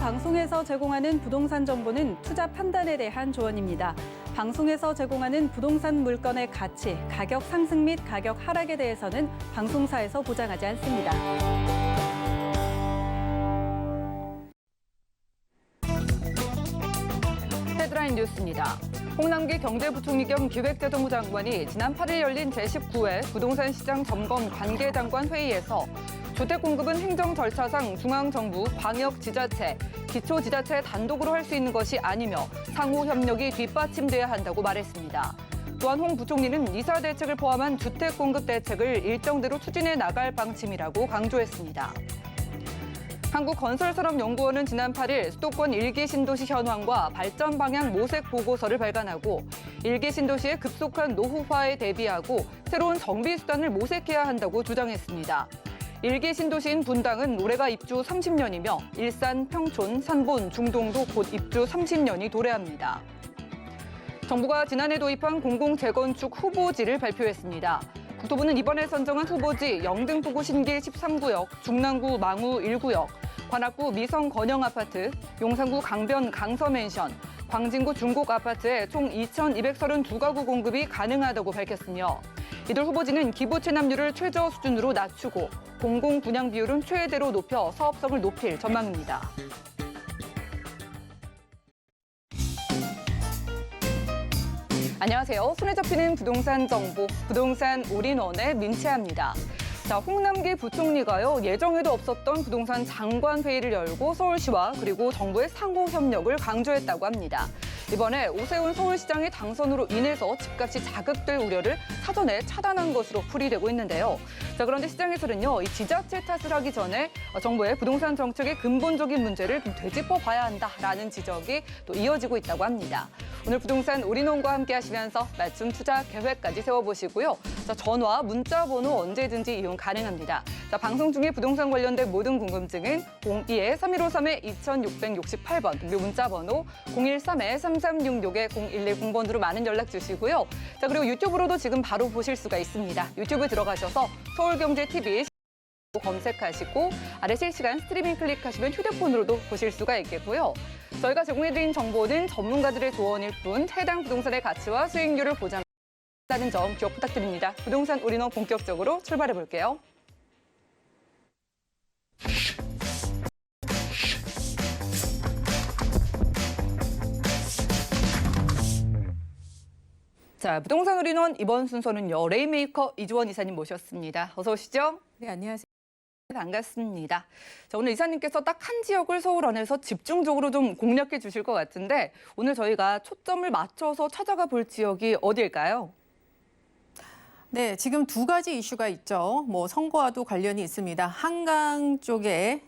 방송에서 제공하는 부동산 정보는 투자 판단에 대한 조언입니다. 방송에서 제공하는 부동산 물건의 가치, 가격 상승 및 가격 하락에 대해서는 방송사에서 보장하지 않습니다. 헤드라인 뉴스입니다. 홍남기 경제부총리 겸 기획재정부 장관이 지난 8일 열린 제19회 부동산 시장 점검 관계장관 회의에서 주택 공급은 행정 절차상 중앙정부, 광역지자체, 기초지자체 단독으로 할 수 있는 것이 아니며 상호 협력이 뒷받침돼야 한다고 말했습니다. 또한 홍 부총리는 이사 대책을 포함한 주택 공급 대책을 일정대로 추진해 나갈 방침이라고 강조했습니다. 한국건설산업연구원은 지난 8일 수도권 1기 신도시 현황과 발전 방향 모색 보고서를 발간하고 1기 신도시의 급속한 노후화에 대비하고 새로운 정비 수단을 모색해야 한다고 주장했습니다. 1기 신도시인 분당은 올해가 입주 30년이며 일산, 평촌, 산본, 중동도 곧 입주 30년이 도래합니다. 정부가 지난해 도입한 공공재건축 후보지를 발표했습니다. 국토부는 이번에 선정한 후보지 영등포구 신길 13구역, 중랑구 망우 1구역, 관악구 미성 건영 아파트, 용산구 강변 강서맨션, 광진구 중곡 아파트에 총 2,232가구 공급이 가능하다고 밝혔으며 이들 후보지는 기부 체납률을 최저 수준으로 낮추고 공공 분양 비율은 최대로 높여 사업성을 높일 전망입니다. 안녕하세요. 손에 잡히는 부동산 정보, 부동산 올인원의 민채아입니다. 자, 홍남기 부총리가요, 예정에도 없었던 부동산 장관 회의를 열고 서울시와 그리고 정부의 상호 협력을 강조했다고 합니다. 이번에 오세훈 서울시장의 당선으로 인해서 집값이 자극될 우려를 사전에 차단한 것으로 풀이되고 있는데요. 자, 그런데 시장에서는요, 이 지자체 탓을 하기 전에 정부의 부동산 정책의 근본적인 문제를 좀 되짚어 봐야 한다라는 지적이 또 이어지고 있다고 합니다. 오늘 부동산 올인원과 함께 하시면서 맞춤 투자 계획까지 세워보시고요. 자, 전화, 문자 번호 언제든지 이용 가능합니다. 자, 방송 중에 부동산 관련된 모든 궁금증은 02-3153-2668번, 그리고 문자 번호 013-3366-0110번으로 많은 연락 주시고요. 자, 그리고 유튜브로도 지금 바로 보실 수가 있습니다. 유튜브 들어가셔서 서울경제TV 검색하시고 아래 실시간 스트리밍 클릭하시면 휴대폰으로도 보실 수가 있겠고요. 저희가 제공해드린 정보는 전문가들의 조언일 뿐 해당 부동산의 가치와 수익률을 보장한다는 점 기억 부탁드립니다. 부동산 올인원 본격적으로 출발해볼게요. 자, 부동산 올인원 이번 순서는요, 레인메이커 이주원 이사님 모셨습니다. 어서 오시죠. 네, 안녕하세요. 반갑습니다. 자, 오늘 이사님께서 딱 한 지역을 서울 안에서 집중적으로 좀 공략해 주실 것 같은데 오늘 저희가 초점을 맞춰서 찾아가 볼 지역이 어디일까요? 네, 지금 두 가지 이슈가 있죠. 선거와도 관련이 있습니다. 한강 쪽에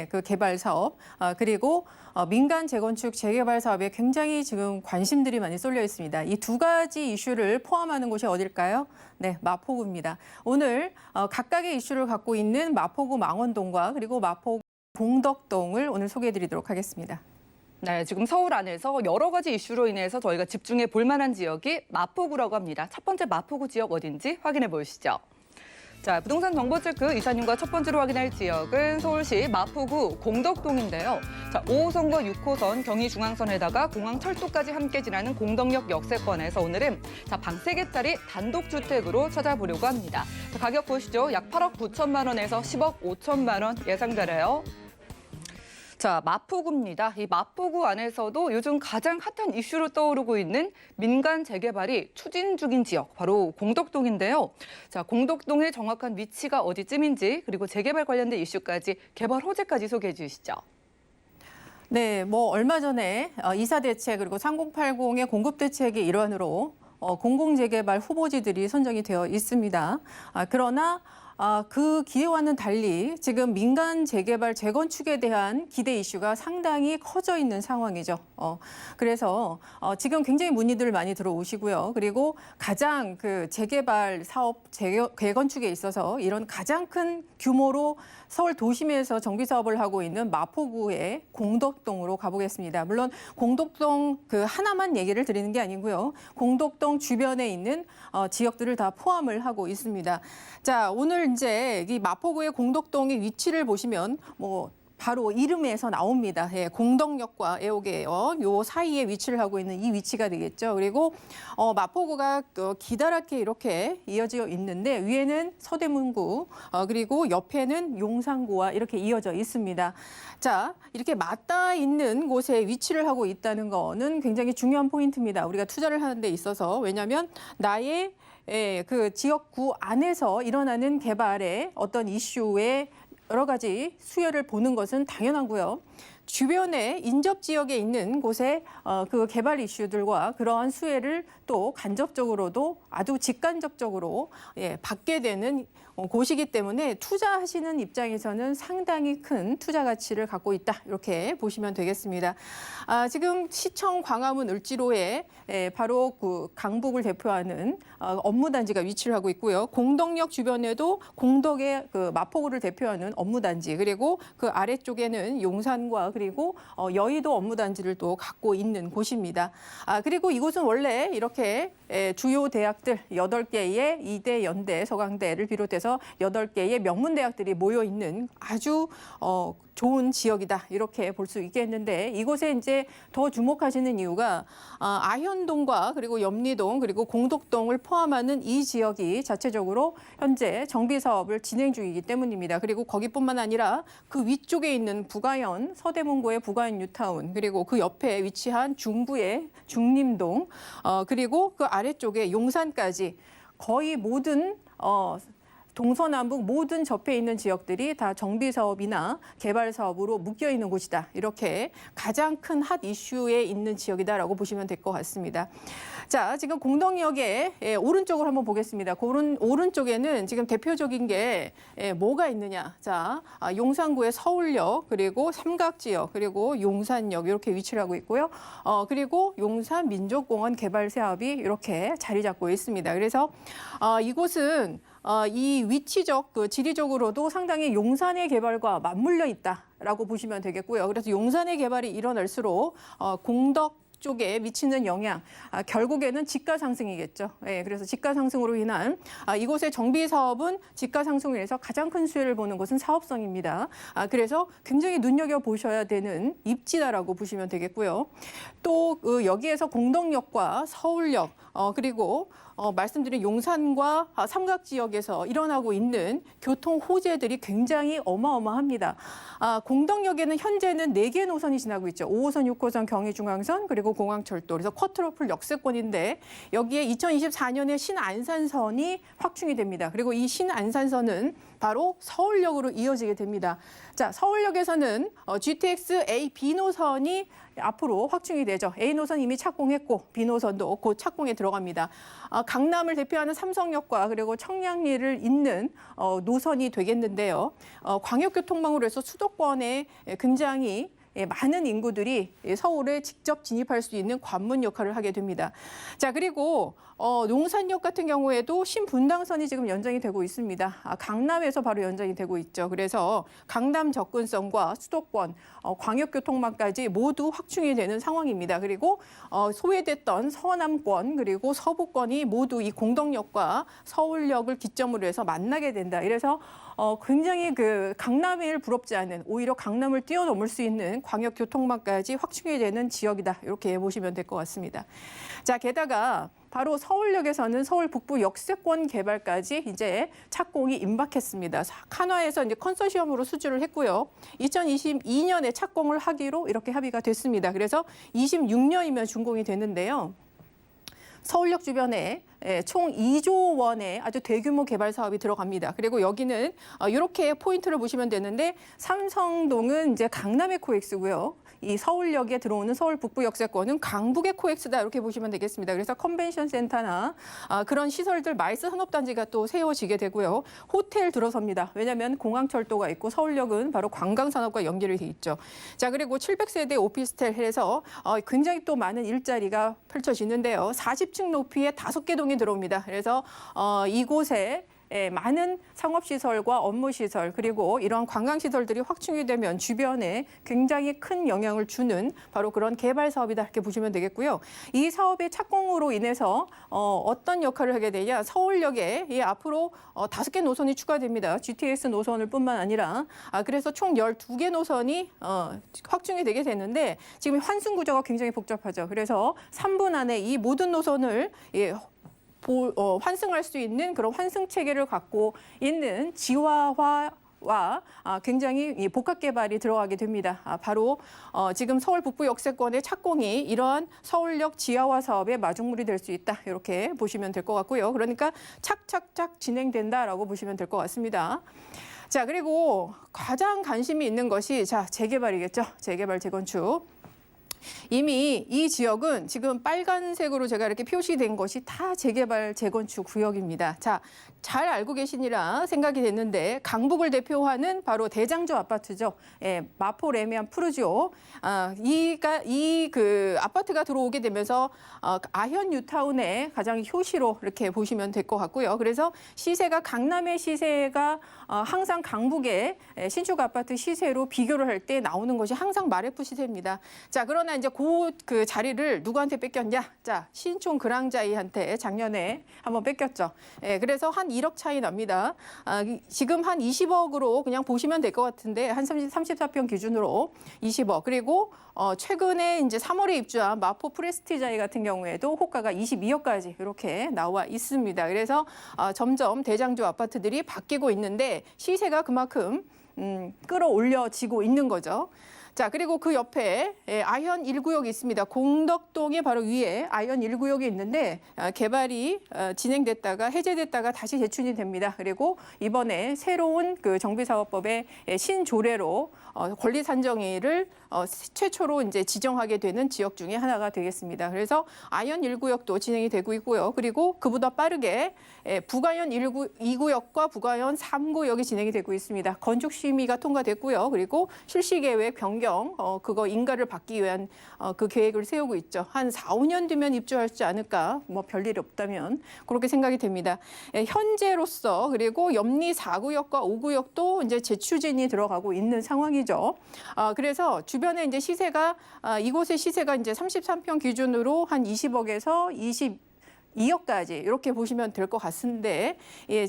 그 개발 사업, 그리고 민간 재건축 재개발 사업에 굉장히 지금 관심들이 많이 쏠려 있습니다. 이 두 가지 이슈를 포함하는 곳이 어딜까요? 네, 마포구입니다. 오늘 각각의 이슈를 갖고 있는 마포구 망원동과 그리고 마포구 공덕동을 오늘 소개해드리도록 하겠습니다. 네, 지금 서울 안에서 여러 가지 이슈로 인해서 저희가 집중해 볼 만한 지역이 마포구라고 합니다. 첫 번째 마포구 지역 어딘지 확인해 보시죠. 자, 부동산 정보체크 이사님과 첫 번째로 확인할 지역은 서울시 마포구 공덕동인데요. 자, 5호선과 6호선 경의중앙선에다가 공항철도까지 함께 지나는 공덕역 역세권에서 오늘은 방 3개짜리 단독주택으로 찾아보려고 합니다. 자, 가격 보시죠. 약 8억 9천만 원에서 10억 5천만 원 예상되래요. 자, 마포구입니다. 이 마포구 안에서도 요즘 가장 핫한 이슈로 떠오르고 있는 민간 재개발이 추진 중인 지역, 바로 공덕동인데요. 자, 공덕동의 정확한 위치가 어디쯤인지, 그리고 재개발 관련된 이슈까지, 개발 호재까지 소개해 주시죠. 네, 얼마 전에 이사 대책 그리고 3080의 공급 대책의 일환으로 공공재개발 후보지들이 선정이 되어 있습니다. 그러나 그 기대와는 달리 지금 민간 재개발 재건축에 대한 기대 이슈가 상당히 커져 있는 상황이죠. 그래서 지금 굉장히 문의들 많이 들어오시고요. 그리고 가장 그 재개발 사업 재건축에 있어서 이런 가장 큰 규모로 서울 도심에서 정비 사업을 하고 있는 마포구의 공덕동으로 가보겠습니다. 물론 공덕동 그 하나만 얘기를 드리는 게 아니고요. 공덕동 주변에 있는 지역들을 다 포함을 하고 있습니다. 자, 오늘 이제 이 마포구의 공덕동의 위치를 보시면 바로 이름에서 나옵니다. 예, 공덕역과 애호개역 요 사이에 위치를 하고 있는 이 위치가 되겠죠. 그리고 마포구가 기다랗게 이렇게 이어져 있는데 위에는 서대문구 그리고 옆에는 용산구와 이렇게 이어져 있습니다. 자, 이렇게 맞닿아 있는 곳에 위치를 하고 있다는 거는 굉장히 중요한 포인트입니다. 우리가 투자를 하는 데 있어서. 왜냐하면 나의 그 지역구 안에서 일어나는 개발의 어떤 이슈에 여러 가지 수혜를 보는 것은 당연하고요. 주변에 인접 지역에 있는 곳에 그 개발 이슈들과 그러한 수혜를 또 간접적으로도 아주 직간접적으로 받게 되는 곳이기 때문에 투자하시는 입장에서는 상당히 큰 투자 가치를 갖고 있다. 이렇게 보시면 되겠습니다. 지금 시청 광화문 을지로에 바로 그 강북을 대표하는 업무단지가 위치를 하고 있고요. 공덕역 주변에도 공덕의 그 마포구를 대표하는 업무단지 그리고 그 아래쪽에는 용산과 그리고 여의도 업무단지를 또 갖고 있는 곳입니다. 그리고 이곳은 원래 이렇게 주요 대학들 8개의 이대, 연대, 서강대를 비롯해서 8개의 명문대학들이 모여 있는 아주 좋은 지역이다 이렇게 볼 수 있겠는데 이곳에 이제 더 주목하시는 이유가 아현동과 그리고 염리동 그리고 공덕동을 포함하는 이 지역이 자체적으로 현재 정비 사업을 진행 중이기 때문입니다. 그리고 거기뿐만 아니라 그 위쪽에 있는 부가현 서대문구의 부가현 뉴타운 그리고 그 옆에 위치한 중부의 중림동 그리고 그 아래쪽에 용산까지 거의 모든 동서남북 모든 접해 있는 지역들이 다 정비 사업이나 개발 사업으로 묶여 있는 곳이다. 이렇게 가장 큰 핫 이슈에 있는 지역이다라고 보시면 될 것 같습니다. 자, 지금 공덕역의 오른쪽을 한번 보겠습니다. 오른쪽에는 지금 대표적인 게 뭐가 있느냐. 자, 용산구의 서울역 그리고 삼각지역 그리고 용산역 이렇게 위치를 하고 있고요. 그리고 용산 민족공원 개발 사업이 이렇게 자리 잡고 있습니다. 그래서 이곳은 이 위치적, 그 지리적으로도 상당히 용산의 개발과 맞물려 있다라고 보시면 되겠고요. 그래서 용산의 개발이 일어날수록 공덕 쪽에 미치는 영향, 결국에는 집가 상승이겠죠. 그래서 집가 상승으로 인한 이곳의 정비 사업은 집가 상승을 해서 가장 큰 수혜를 보는 것은 사업성입니다. 그래서 굉장히 눈여겨보셔야 되는 입지다라고 보시면 되겠고요. 또 여기에서 공덕역과 서울역, 그리고 말씀드린 용산과 삼각지역에서 일어나고 있는 교통 호재들이 굉장히 어마어마합니다. 공덕역에는 현재는 4개 노선이 지나고 있죠. 5호선, 6호선, 경의중앙선, 그리고 공항철도. 그래서 쿼트로플 역세권인데 여기에 2024년에 신안산선이 확충이 됩니다. 그리고 이 신안산선은 바로 서울역으로 이어지게 됩니다. 자, 서울역에서는 GTX A, B 노선이 앞으로 확충이 되죠. A 노선 이미 착공했고 B 노선도 곧 착공에 들어갑니다. 강남을 대표하는 삼성역과 그리고 청량리를 잇는 노선이 되겠는데요. 광역교통망으로 해서 수도권에 굉장히 많은 인구들이 서울에 직접 진입할 수 있는 관문 역할을 하게 됩니다. 자, 그리고 용산역 같은 경우에도 신분당선이 지금 연장이 되고 있습니다. 강남에서 바로 연장이 되고 있죠. 그래서 강남 접근성과 수도권, 광역교통망까지 모두 확충이 되는 상황입니다. 그리고 소외됐던 서남권 그리고 서부권이 모두 이 공덕역과 서울역을 기점으로 해서 만나게 된다. 이래서 굉장히 그 강남을 부럽지 않은 오히려 강남을 뛰어넘을 수 있는 광역교통망까지 확충이 되는 지역이다. 이렇게 보시면 될 것 같습니다. 자, 게다가 바로 서울역에서는 서울 북부 역세권 개발까지 이제 착공이 임박했습니다. 칸화에서 이제 컨소시엄으로 수주를 했고요. 2022년에 착공을 하기로 이렇게 합의가 됐습니다. 그래서 26년이면 준공이 되는데요. 서울역 주변에 총 2조 원의 아주 대규모 개발 사업이 들어갑니다. 그리고 여기는 이렇게 포인트를 보시면 되는데 삼성동은 이제 강남의 코엑스고요. 이 서울역에 들어오는 서울 북부 역세권은 강북의 코엑스다 이렇게 보시면 되겠습니다. 그래서 컨벤션 센터나 그런 시설들 마이스 산업단지가 또 세워지게 되고요. 호텔 들어섭니다. 왜냐하면 공항철도가 있고 서울역은 바로 관광산업과 연결이 돼 있죠. 자, 그리고 700세대 오피스텔 해서 굉장히 또 많은 일자리가 펼쳐지는데요. 40층 높이의 5개 동이 들어옵니다. 그래서 이곳에 많은 상업시설과 업무시설 그리고 이런 관광시설들이 확충이 되면 주변에 굉장히 큰 영향을 주는 바로 그런 개발 사업이다 이렇게 보시면 되겠고요. 이 사업의 착공으로 인해서 어떤 역할을 하게 되냐. 서울역에 앞으로 5개 노선이 추가됩니다. GTX 노선을 뿐만 아니라 그래서 총 12개 노선이 확충이 되게 되는데 지금 환승 구조가 굉장히 복잡하죠. 그래서 3분 안에 이 모든 노선을 환승할 수 있는 그런 환승 체계를 갖고 있는 지화화와 굉장히 복합 개발이 들어가게 됩니다. 바로 지금 서울 북부 역세권의 착공이 이러한 서울역 지하화 사업의 마중물이 될 수 있다. 이렇게 보시면 될 것 같고요. 그러니까 착착착 진행된다라고 보시면 될 것 같습니다. 자, 그리고 가장 관심이 있는 것이 재개발이겠죠. 재개발, 재건축. 이미 이 지역은 지금 빨간색으로 제가 이렇게 표시된 것이 다 재개발, 재건축 구역입니다. 자, 잘 알고 계시니라 생각이 됐는데 강북을 대표하는 바로 대장주 아파트죠. 마포, 레미안, 푸르지오. 이 아파트가 들어오게 되면서 아현 뉴타운의 가장 효시로 이렇게 보시면 될 것 같고요. 그래서 시세가 강남의 시세가 항상 강북의 신축 아파트 시세로 비교를 할 때 나오는 것이 항상 마레프 시세입니다. 자, 그러나 이제 그 자리를 누구한테 뺏겼냐? 자, 신촌 그랑자이한테 작년에 한번 뺏겼죠. 그래서 한 1억 차이 납니다. 지금 한 20억으로 그냥 보시면 될 것 같은데 한 34평 기준으로 20억. 그리고 최근에 이제 3월에 입주한 마포 프레스티자이 같은 경우에도 호가가 22억까지 이렇게 나와 있습니다. 그래서 점점 대장주 아파트들이 바뀌고 있는데 시세가 그만큼 끌어올려지고 있는 거죠. 자, 그리고 그 옆에 아현 1구역이 있습니다. 공덕동의 바로 위에 아현 1구역이 있는데 개발이 진행됐다가 해제됐다가 다시 재춘이 됩니다. 그리고 이번에 새로운 그 정비사업법의 신조례로 권리산정위를 최초로 이제 지정하게 되는 지역 중에 하나가 되겠습니다. 그래서 아현 1구역도 진행이 되고 있고요. 그리고 그보다 빠르게 북아현 2구역과 북아현 3구역이 진행이 되고 있습니다. 건축 심의가 통과됐고요. 그리고 실시 계획 변경 그거 인가를 받기 위한 그 계획을 세우고 있죠. 한 4, 5년 뒤면 입주하지 않을까? 뭐 별일 없다면 그렇게 생각이 됩니다. 현재로서 그리고 옆리 4구역과 5구역도 이제 재추진이 들어가고 있는 상황이죠. 그래서 주변에 이제 시세가 이곳의 시세가 이제 33평 기준으로 한 20억에서 22억까지 이렇게 보시면 될 것 같은데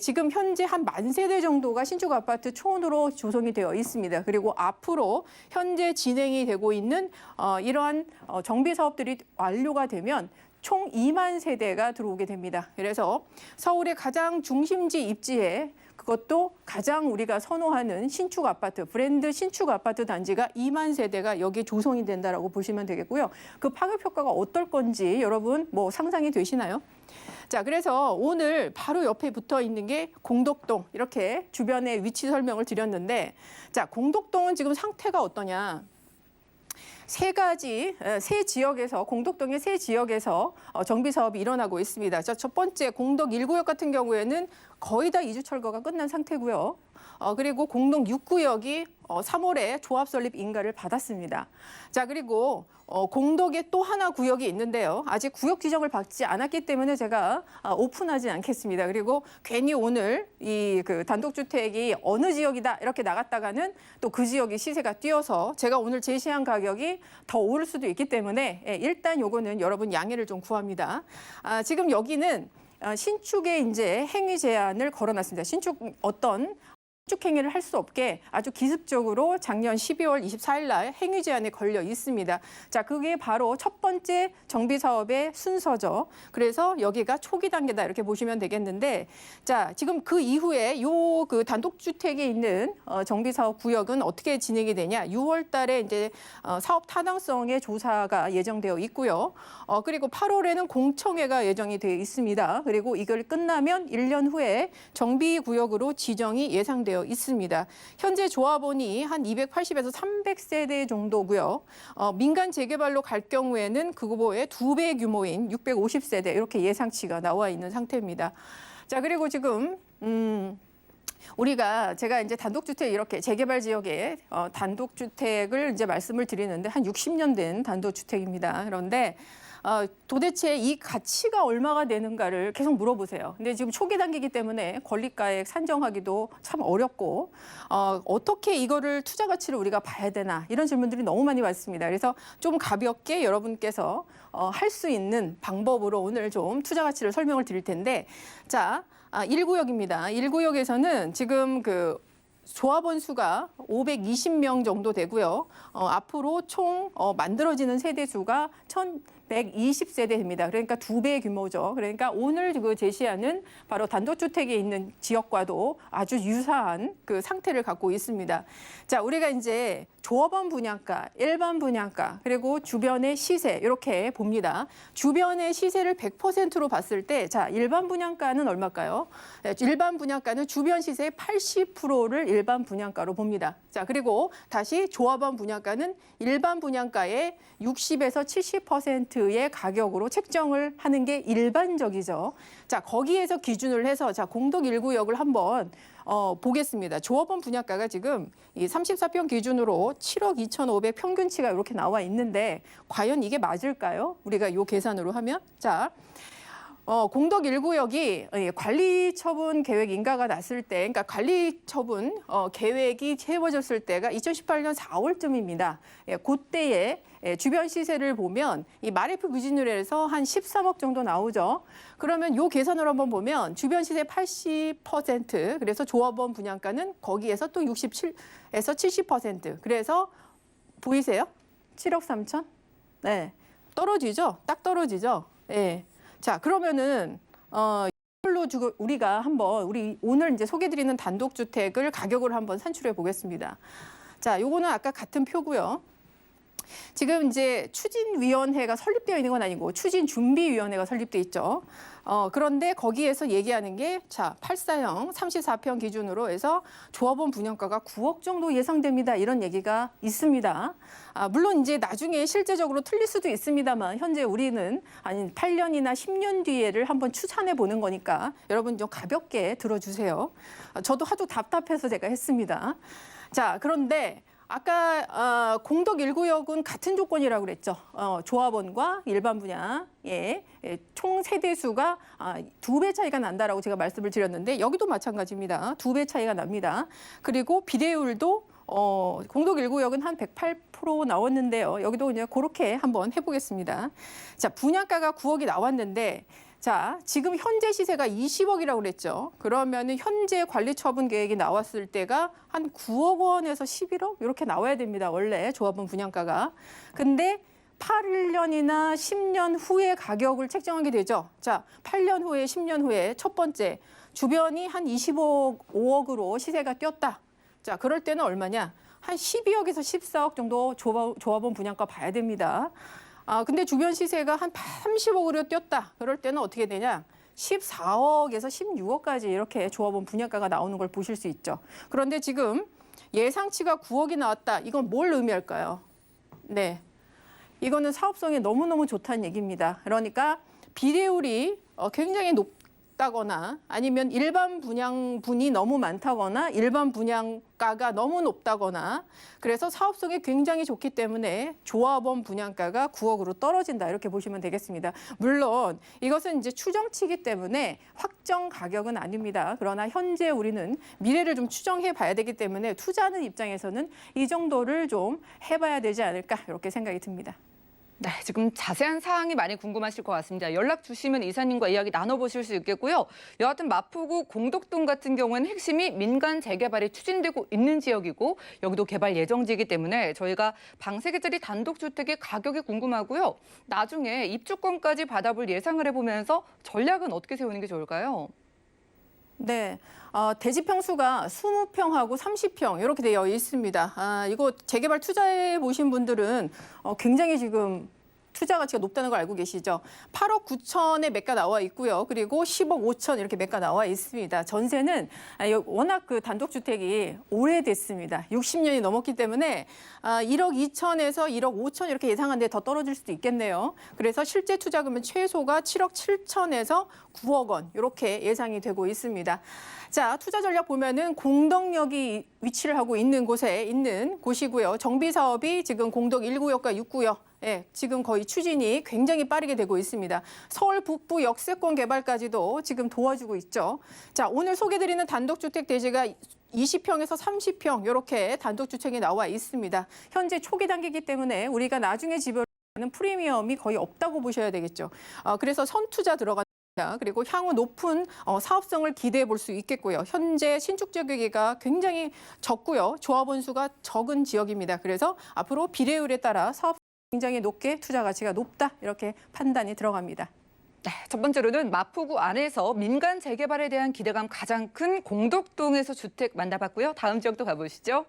지금 현재 한 10,000세대 정도가 신축 아파트 초원으로 조성이 되어 있습니다. 그리고 앞으로 현재 진행이 되고 있는 이러한 정비 사업들이 완료가 되면 총 2만 세대가 들어오게 됩니다. 그래서 서울의 가장 중심지 입지에 그것도 가장 우리가 선호하는 신축 아파트, 브랜드 신축 아파트 단지가 2만 세대가 여기에 조성이 된다라고 보시면 되겠고요. 그 파급 효과가 어떨 건지 여러분 뭐 상상이 되시나요? 자, 그래서 오늘 바로 옆에 붙어 있는 게 공덕동 이렇게 주변의 위치 설명을 드렸는데 자, 공덕동은 지금 상태가 어떠냐? 세 지역에서 공덕동의 세 지역에서 정비 사업이 일어나고 있습니다. 자, 첫 번째 공덕 1구역 같은 경우에는 거의 다 이주 철거가 끝난 상태고요. 그리고 공동 6구역이 3월에 조합 설립 인가를 받았습니다. 자, 그리고 공덕에 또 하나 구역이 있는데요. 아직 구역 지정을 받지 않았기 때문에 제가 오픈하지 않겠습니다. 그리고 괜히 오늘 이 그 단독주택이 어느 지역이다 이렇게 나갔다가는 또 그 지역이 시세가 뛰어서 제가 오늘 제시한 가격이 더 오를 수도 있기 때문에 일단 요거는 여러분 양해를 좀 구합니다. 지금 여기는 신축의 이제 행위 제한을 걸어놨습니다. 신축 행위를 할 수 없게 아주 기습적으로 작년 12월 24일 날 행위 제한에 걸려 있습니다. 자, 그게 바로 첫 번째 정비 사업의 순서죠. 그래서 여기가 초기 단계다 이렇게 보시면 되겠는데, 자, 지금 그 이후에 그 단독주택에 있는 정비 사업 구역은 어떻게 진행이 되냐? 6월 달에 이제 사업 타당성의 조사가 예정되어 있고요. 그리고 8월에는 공청회가 예정이 되어 있습니다. 그리고 이걸 끝나면 1년 후에 정비 구역으로 지정이 예상되어 있습니다. 현재 조합원이 한 280에서 300세대 정도고요. 민간 재개발로 갈 경우에는 그거보다 2배 규모인 650세대 이렇게 예상치가 나와 있는 상태입니다. 자, 그리고 지금 제가 이제 단독주택 이렇게 재개발 지역에 단독주택을 이제 말씀을 드리는데 한 60년 된 단독주택입니다. 그런데 도대체 이 가치가 얼마가 되는가를 계속 물어보세요. 근데 지금 초기 단계이기 때문에 권리가액 산정하기도 참 어렵고 어떻게 이거를 투자 가치를 우리가 봐야 되나 이런 질문들이 너무 많이 왔습니다. 그래서 좀 가볍게 여러분께서 할 수 있는 방법으로 오늘 좀 투자 가치를 설명을 드릴 텐데 자, 1구역입니다. 1구역에서는 지금 그 조합원 수가 520명 정도 되고요. 앞으로 총 만들어지는 세대 수가 1,120세대입니다. 그러니까 2배 규모죠. 그러니까 오늘 그 제시하는 바로 단독주택에 있는 지역과도 아주 유사한 그 상태를 갖고 있습니다. 자, 우리가 이제 조합원 분양가, 일반 분양가, 그리고 주변의 시세 이렇게 봅니다. 주변의 시세를 100%로 봤을 때, 자, 일반 분양가는 얼마일까요? 일반 분양가는 주변 시세의 80%를 일반 분양가로 봅니다. 자, 그리고 다시 조합원 분양가는 일반 분양가의 60에서 70%의 가격으로 책정을 하는 게 일반적이죠. 자, 거기에서 기준을 해서 자, 공동 1구역을 한번 보겠습니다. 조합원 분양가가 지금 이 34평 기준으로 7억 2,500 평균치가 이렇게 나와 있는데 과연 이게 맞을까요? 우리가 요 계산으로 하면 자, 공덕 1구역이 관리처분 계획 인가가 났을 때, 그러니까 관리처분 계획이 세워졌을 때가 2018년 4월쯤입니다. 그때에 주변 시세를 보면 이 마레프 기준으로 해서 한 13억 정도 나오죠. 그러면 요 계산을 한번 보면 주변 시세 80%, 그래서 조합원 분양가는 거기에서 또 67에서 70%. 그래서 보이세요? 7억 3천? 네. 떨어지죠? 딱 떨어지죠? 예. 자, 그러면은 이걸로 우리가 한번 우리 오늘 이제 소개드리는 단독주택을 가격을 한번 산출해 보겠습니다. 자, 요거는 아까 같은 표고요. 지금 이제 추진위원회가 설립되어 있는 건 아니고 추진준비위원회가 설립돼 있죠. 그런데 거기에서 얘기하는 게 자, 8사형 34평 기준으로 해서 조합원 분양가가 9억 정도 예상됩니다. 이런 얘기가 있습니다. 물론 이제 나중에 실제적으로 틀릴 수도 있습니다만 현재 우리는 아니 8년이나 10년 뒤에를 한번 추산해 보는 거니까 여러분 좀 가볍게 들어주세요. 저도 하도 답답해서 제가 했습니다. 자, 그런데 아까 공덕 1구역은 같은 조건이라고 그랬죠. 조합원과 일반 분양, 총 세대 수가 2배 차이가 난다라고 제가 말씀을 드렸는데 여기도 마찬가지입니다. 2배 차이가 납니다. 그리고 비례율도 공덕 1구역은 한 108% 나왔는데요. 여기도 그냥 그렇게 한번 해보겠습니다. 자, 분양가가 9억이 나왔는데 자, 지금 현재 시세가 20억이라고 그랬죠. 그러면은 현재 관리 처분 계획이 나왔을 때가 한 9억 원에서 11억 이렇게 나와야 됩니다. 원래 조합원 분양가가. 근데 8년이나 10년 후에 가격을 책정하게 되죠. 자, 8년 후에 10년 후에 첫 번째 주변이 한 25억으로 시세가 뛰었다. 자, 그럴 때는 얼마냐? 한 12억에서 14억 정도 조합원 분양가 봐야 됩니다. 근데 주변 시세가 한 30억으로 뛰었다. 그럴 때는 어떻게 되냐? 14억에서 16억까지 이렇게 조합원 분양가가 나오는 걸 보실 수 있죠. 그런데 지금 예상치가 9억이 나왔다. 이건 뭘 의미할까요? 네, 이거는 사업성이 너무너무 좋다는 얘기입니다. 그러니까 비례율이 굉장히 높다거나 아니면 일반 분양분이 너무 많다거나 일반 분양가가 너무 높다거나 그래서 사업성이 굉장히 좋기 때문에 조합원 분양가가 9억으로 떨어진다 이렇게 보시면 되겠습니다. 물론 이것은 이제 추정치이기 때문에 확정 가격은 아닙니다. 그러나 현재 우리는 미래를 좀 추정해 봐야 되기 때문에 투자하는 입장에서는 이 정도를 좀 해봐야 되지 않을까 이렇게 생각이 듭니다. 네, 지금 자세한 사항이 많이 궁금하실 것 같습니다. 연락 주시면 이사님과 이야기 나눠보실 수 있겠고요. 여하튼 마포구 공덕동 같은 경우는 핵심이 민간 재개발이 추진되고 있는 지역이고 여기도 개발 예정지이기 때문에 저희가 방 3개짜리 단독주택의 가격이 궁금하고요. 나중에 입주권까지 받아볼 예상을 해보면서 전략은 어떻게 세우는 게 좋을까요? 네, 대지 평수가 20평하고 30평 이렇게 되어 있습니다. 이거 재개발 투자해 보신 분들은 굉장히 지금 투자 가치가 높다는 걸 알고 계시죠? 8억 9천에 매가 나와 있고요. 그리고 10억 5천 이렇게 매가 나와 있습니다. 전세는 워낙 그 단독주택이 오래됐습니다. 60년이 넘었기 때문에 1억 2천에서 1억 5천 이렇게 예상하는데 더 떨어질 수도 있겠네요. 그래서 실제 투자금은 최소가 7억 7천에서 9억 원 이렇게 예상이 되고 있습니다. 자, 투자 전략 보면은 공덕역이 위치를 하고 있는 곳에 있는 곳이고요. 정비 사업이 지금 공덕 1구역과 6구역 지금 거의 추진이 굉장히 빠르게 되고 있습니다. 서울 북부 역세권 개발까지도 지금 도와주고 있죠. 자, 오늘 소개드리는 단독주택 대지가 20평에서 30평 이렇게 단독주택이 나와 있습니다. 현재 초기 단계이기 때문에 우리가 나중에 지불하는 프리미엄이 거의 없다고 보셔야 되겠죠. 그래서 선투자 들어간다. 그리고 향후 높은 사업성을 기대해 볼 수 있겠고요. 현재 신축 재개기가 굉장히 적고요. 조합원 수가 적은 지역입니다. 그래서 앞으로 비례율에 따라 사업 굉장히 높게 투자 가치가 높다 이렇게 판단이 들어갑니다. 네, 첫 번째로는 마포구 안에서 민간 재개발에 대한 기대감 가장 큰 공덕동에서 주택 만나봤고요. 다음 지역도 가보시죠.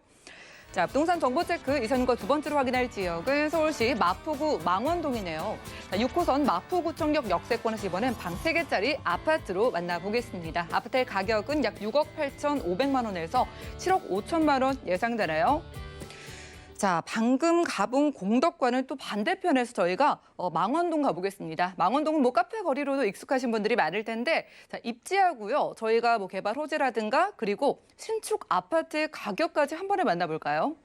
자, 부동산 정보 체크 이선과 두 번째로 확인할 지역은 서울시 마포구 망원동이네요. 6호선 마포구청역 역세권에서 이번엔 방 3개짜리 아파트로 만나보겠습니다. 아파트의 가격은 약 6억 8,500만 원에서 7억 5천만 원 예상되나요? 자, 방금 가본 공덕과는 또 반대편에서 저희가 망원동 가보겠습니다. 망원동은 뭐 카페 거리로도 익숙하신 분들이 많을 텐데, 자, 입지하고요. 저희가 뭐 개발 호재라든가 그리고 신축 아파트의 가격까지 한 번에 만나볼까요?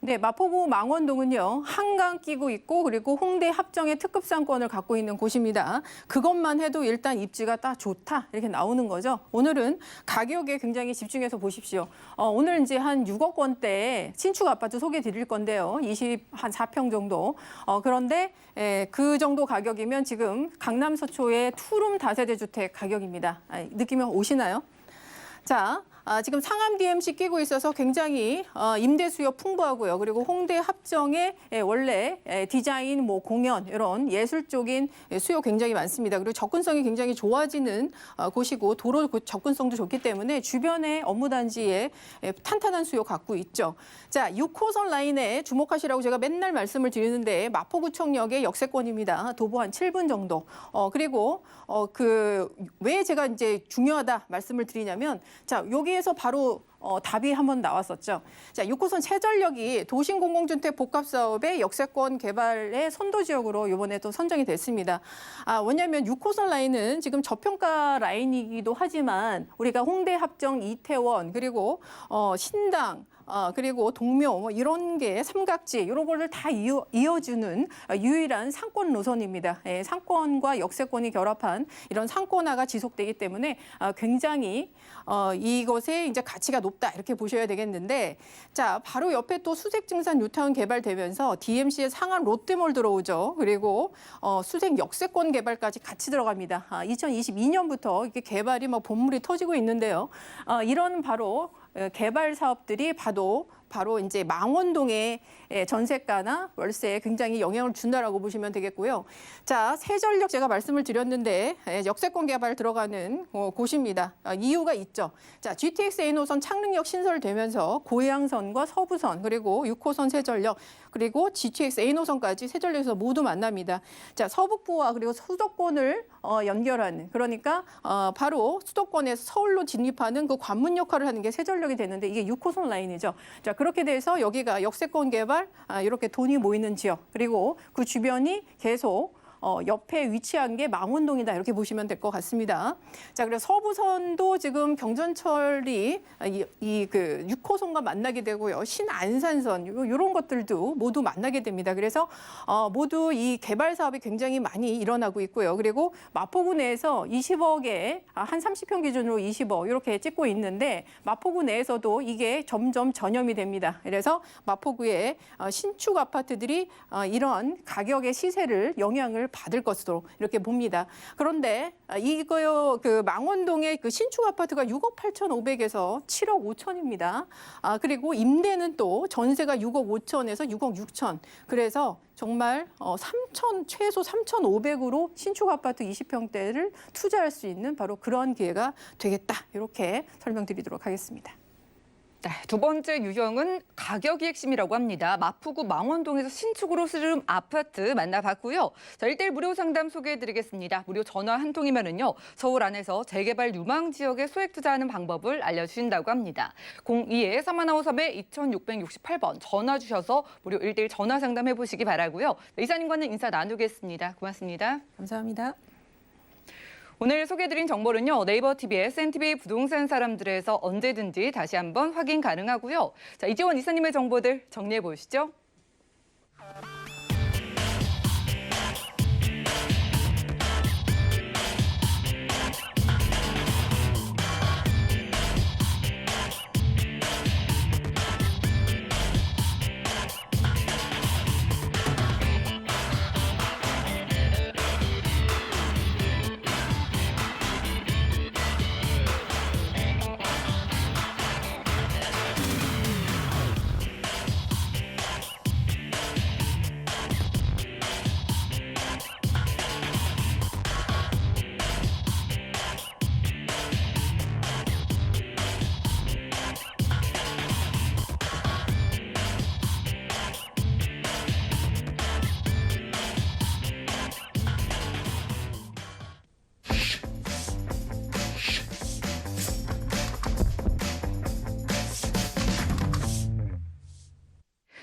네, 마포구 망원동은요, 한강 끼고 있고 그리고 홍대 합정의 특급 상권을 갖고 있는 곳입니다. 그것만 해도 일단 입지가 딱 좋다 이렇게 나오는 거죠. 오늘은 가격에 굉장히 집중해서 보십시오. 오늘 이제 한 6억 원대 신축 아파트 소개해 드릴 건데요. 24평 정도. 그런데 그 정도 가격이면 지금 강남 서초의 투룸 다세대 주택 가격입니다. 느낌이 오시나요? 자, 지금 상암 DMC 끼고 있어서 굉장히 임대 수요 풍부하고요. 그리고 홍대 합정에 원래 디자인, 뭐 공연 이런 예술적인 수요 굉장히 많습니다. 그리고 접근성이 굉장히 좋아지는 곳이고 도로 접근성도 좋기 때문에 주변의 업무단지에 탄탄한 수요 갖고 있죠. 자, 6호선 라인에 주목하시라고 제가 맨날 말씀을 드리는데 마포구청역의 역세권입니다. 도보 한 7분 정도. 그리고 왜 제가 이제 중요하다 말씀을 드리냐면, 자, 여기에서 바로 답이 한번 나왔었죠. 자, 6호선 최전력이 도심공공주택 복합사업의 역세권 개발의 선도 지역으로 이번에 또 선정이 됐습니다. 왜냐하면 6호선 라인은 지금 저평가 라인이기도 하지만 우리가 홍대 합정, 이태원 그리고 신당 그리고 동묘 뭐 이런 게 삼각지 이런 거를 다 이어주는 유일한 상권 노선입니다. 상권과 역세권이 결합한 이런 상권화가 지속되기 때문에 굉장히 이것의 이제 가치가 높다 이렇게 보셔야 되겠는데, 자, 바로 옆에 또 수색증산 뉴타운 개발되면서 DMC의 상암 롯데몰 들어오죠. 그리고 수색 역세권 개발까지 같이 들어갑니다. 2022년부터 이렇게 개발이 막 본물이 터지고 있는데요. 이런 바로 개발 사업들이 바로 이제 망원동의 전세가나 월세에 굉장히 영향을 준다라고 보시면 되겠고요. 자, 세전력 제가 말씀을 드렸는데 역세권 개발 들어가는 곳입니다. 이유가 있죠. 자, GTX A노선 창릉역 신설되면서 고양선과 서부선 그리고 6호선 세전력 그리고 GTX A노선까지 세전력에서 모두 만납니다. 자, 서북부와 그리고 수도권을 연결하는, 그러니까 바로 수도권에서 서울로 진입하는 그 관문 역할을 하는 게 세전력이 되는데 이게 6호선 라인이죠. 자, 그렇게 돼서 여기가 역세권 개발 이렇게 돈이 모이는 지역, 그리고 그 주변이 계속 옆에 위치한 게 망원동이다 이렇게 보시면 될 것 같습니다. 자, 그래서 서부선도 지금 경전철이 그 6호선과 만나게 되고요. 신안산선 이런 것들도 모두 만나게 됩니다. 그래서 모두 이 개발 사업이 굉장히 많이 일어나고 있고요. 그리고 마포구 내에서 20억에 한 30평 기준으로 20억 이렇게 찍고 있는데 마포구 내에서도 이게 점점 전염이 됩니다. 그래서 마포구의 신축 아파트들이 이런 가격의 시세를 영향을 받을 것으로 이렇게 봅니다. 그런데 이거요, 그 망원동의 그 신축 아파트가 6억 8,500에서 7억 5천입니다. 그리고 임대는 또 전세가 6억 5천에서 6억 6천. 그래서 정말 최소 3,500으로 신축 아파트 20평대를 투자할 수 있는 바로 그런 기회가 되겠다. 이렇게 설명드리도록 하겠습니다. 네, 두 번째 유형은 가격이 핵심이라고 합니다. 마포구 망원동에서 신축으로 쓰는 아파트 만나봤고요. 자, 1:1 무료 상담 소개해드리겠습니다. 무료 전화 한 통이면은요, 서울 안에서 재개발 유망 지역에 소액 투자하는 방법을 알려주신다고 합니다. 02-3153-2668번 전화 주셔서 무료 1:1 전화 상담해 보시기 바라고요. 네, 이사님과는 인사 나누겠습니다. 고맙습니다. 감사합니다. 오늘 소개해드린 정보는요, 네이버 TV의 SNTV 부동산 사람들에서 언제든지 다시 한번 확인 가능하고요. 자, 이지원 이사님의 정보들 정리해 보시죠.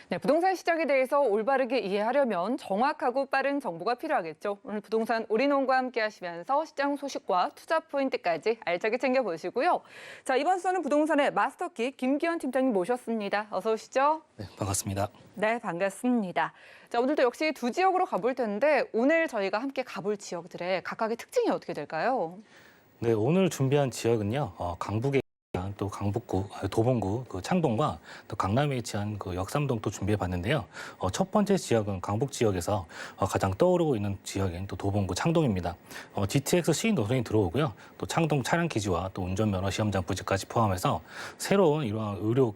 네, 부동산 시장에 대해서 올바르게 이해하려면 정확하고 빠른 정보가 필요하겠죠. 오늘 부동산 올인원과 함께 하시면서 시장 소식과 투자 포인트까지 알차게 챙겨보시고요. 자, 이번 수는 부동산의 마스터키 김기현 팀장님 모셨습니다. 어서 오시죠. 네, 반갑습니다. 네, 반갑습니다. 자, 오늘도 역시 두 지역으로 가볼 텐데 오늘 저희가 함께 가볼 지역들의 각각의 특징이 어떻게 될까요? 네, 오늘 준비한 지역은요, 강북에 위치한 또 강북구, 도봉구, 그 창동과 또 강남에 위치한 그 역삼동 또 준비해봤는데요. 첫 번째 지역은 강북 지역에서 가장 떠오르고 있는 지역인 또 도봉구 창동입니다. GTX C 노선이 들어오고요. 또 창동 차량 기지와 또 운전면허 시험장 부지까지 포함해서 새로운 이러한 의료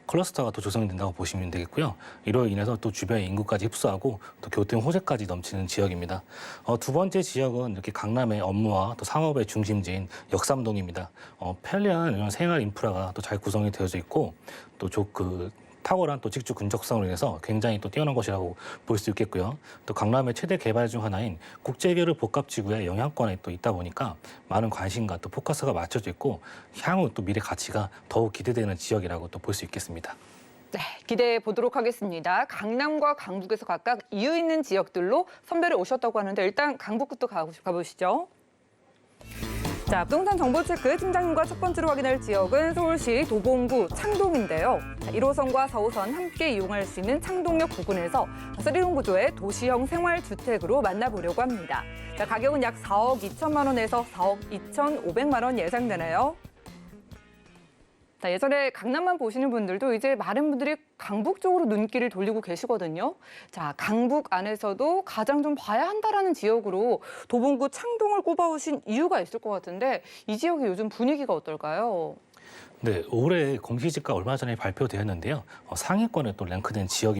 클러스터가 또 조성이 된다고 보시면 되겠고요. 이로 인해서 또 주변의 인구까지 흡수하고 또 교통 호재까지 넘치는 지역입니다. 두 번째 지역은 이렇게 강남의 업무와 또 상업의 중심지인 역삼동입니다. 편리한 이런 생활 인프라가 또 잘 구성이 되어져 있고 또 탁월한 또 직주 근접성으로 인해서 굉장히 또 뛰어난 곳이라고 볼 수 있겠고요. 또 강남의 최대 개발 중 하나인 국제교류 복합지구의 영향권에 또 있다 보니까 많은 관심과 또 포커스가 맞춰져 있고 향후 또 미래 가치가 더욱 기대되는 지역이라고 또 볼 수 있겠습니다. 네, 기대해 보도록 하겠습니다. 강남과 강북에서 각각 이유 있는 지역들로 선별해 오셨다고 하는데 일단 강북부터 가보시죠. 자, 부동산 정보 체크 팀장님과 첫 번째로 확인할 지역은 서울시 도봉구 창동인데요. 1호선과 4호선 함께 이용할 수 있는 창동역 부근에서 3룸 구조의 도시형 생활주택으로 만나보려고 합니다. 자, 가격은 약 4억 2천만 원에서 4억 2,500만 원 예상되네요. 자, 예전에 강남만 보시는 분들도 이제 많은 분들이 강북 쪽으로 눈길을 돌리고 계시거든요. 자, 강북 안에서도 가장 좀 봐야 한다라는 지역으로 도봉구 창동을 꼽아오신 이유가 있을 것 같은데 이 지역의 요즘 분위기가 어떨까요? 네, 올해 공시지가 얼마 전에 발표되었는데요. 상위권에 또 랭크된 지역이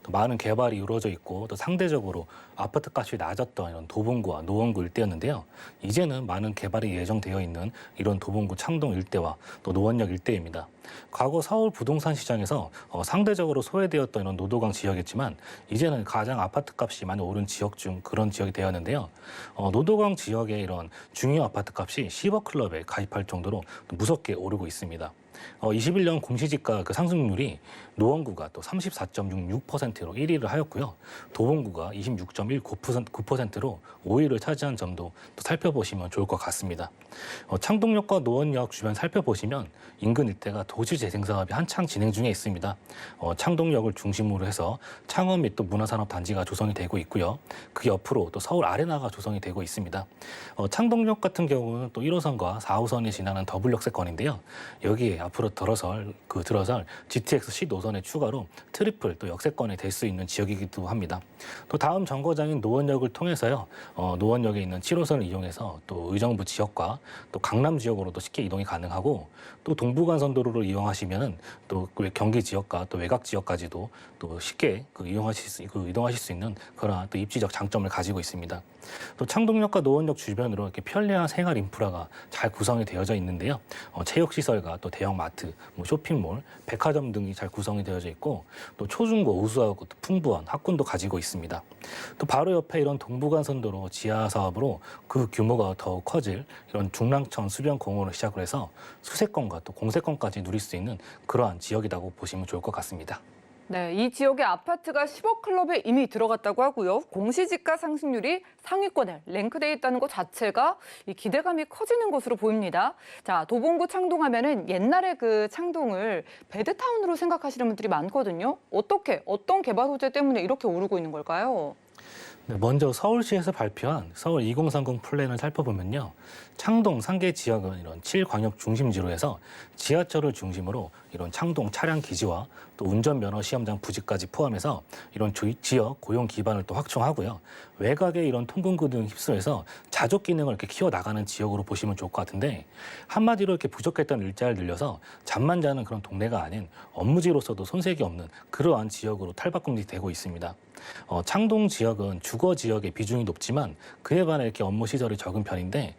또 많은 개발이 이루어져 있고 또 상대적으로 아파트 값이 낮았던 이런 도봉구와 노원구 일대였는데요. 이제는 많은 개발이 예정되어 있는 이런 도봉구 창동 일대와 또 노원역 일대입니다. 과거 서울 부동산 시장에서 상대적으로 소외되었던 이런 노도강 지역이었지만 이제는 가장 아파트 값이 많이 오른 지역 중 그런 지역이 되었는데요. 노도강 지역의 이런 중요 아파트 값이 10억 클럽에 가입할 정도로 무섭게 오르고 있습니다. 21년 공시지가 상승률이 노원구가 또 34.66%로 1위를 하였고요. 도봉구가 26.19%로 5위를 차지한 점도 또 살펴보시면 좋을 것 같습니다. 창동역과 노원역 주변 살펴보시면 인근 일대가 도시 재생 사업이 한창 진행 중에 있습니다. 창동역을 중심으로 해서 창원 및 또 문화산업 단지가 조성이 되고 있고요. 그 옆으로 또 서울 아레나가 조성이 되고 있습니다. 창동역 같은 경우는 또 1호선과 4호선이 지나는 더블 역세권인데요. 여기에 앞으로 들어설 GTX C 노선의 추가로 트리플 또 역세권이 될 수 있는 지역이기도 합니다. 또 다음 정거장인 노원역을 통해서요. 노원역에 있는 7호선을 이용해서 또 의정부 지역과 또 강남 지역으로도 쉽게 이동이 가능하고 또 동부간선도로를 이용하시면은 또 경기 지역과 또 외곽 지역까지도 또 쉽게 이동하실 수 있는 그런 또 입지적 장점을 가지고 있습니다. 또 창동역과 노원역 주변으로 이렇게 편리한 생활 인프라가 잘 구성이 되어져 있는데요. 체육시설과 또 대형 마트, 쇼핑몰, 백화점 등이 잘 구성이 되어져 있고 또 초중고 우수하고 또 풍부한 학군도 가지고 있습니다. 또 바로 옆에 이런 동부간선도로 지하 사업으로 그 규모가 더욱 커질 이런 중랑천 수변공원을 시작으로 해서 수세권과 또 공세권까지 누릴 수 있는 그러한 지역이라고 보시면 좋을 것 같습니다. 네, 이 지역의 아파트가 10억 클럽에 이미 들어갔다고 하고요. 공시지가 상승률이 상위권에 랭크돼 있다는 것 자체가 이 기대감이 커지는 것으로 보입니다. 자, 도봉구 창동하면은 옛날에 그 창동을 배드타운으로 생각하시는 분들이 많거든요. 어떤 개발 호재 때문에 이렇게 오르고 있는 걸까요? 네, 먼저 서울시에서 발표한 서울 2030 플랜을 살펴보면요. 창동 상계 지역은 이런 7광역 중심지로 해서 지하철을 중심으로 이런 창동 차량 기지와 또 운전면허 시험장 부지까지 포함해서 이런 지역 고용 기반을 또 확충하고요. 외곽의 이런 통근구 등 휩쓸어서 자족 기능을 이렇게 키워나가는 지역으로 보시면 좋을 것 같은데 한마디로 이렇게 부족했던 일자를 늘려서 잠만 자는 그런 동네가 아닌 업무지로서도 손색이 없는 그러한 지역으로 탈바꿈이 되고 있습니다. 창동 지역은 주거 지역의 비중이 높지만 그에 반해 이렇게 업무 시설이 적은 편인데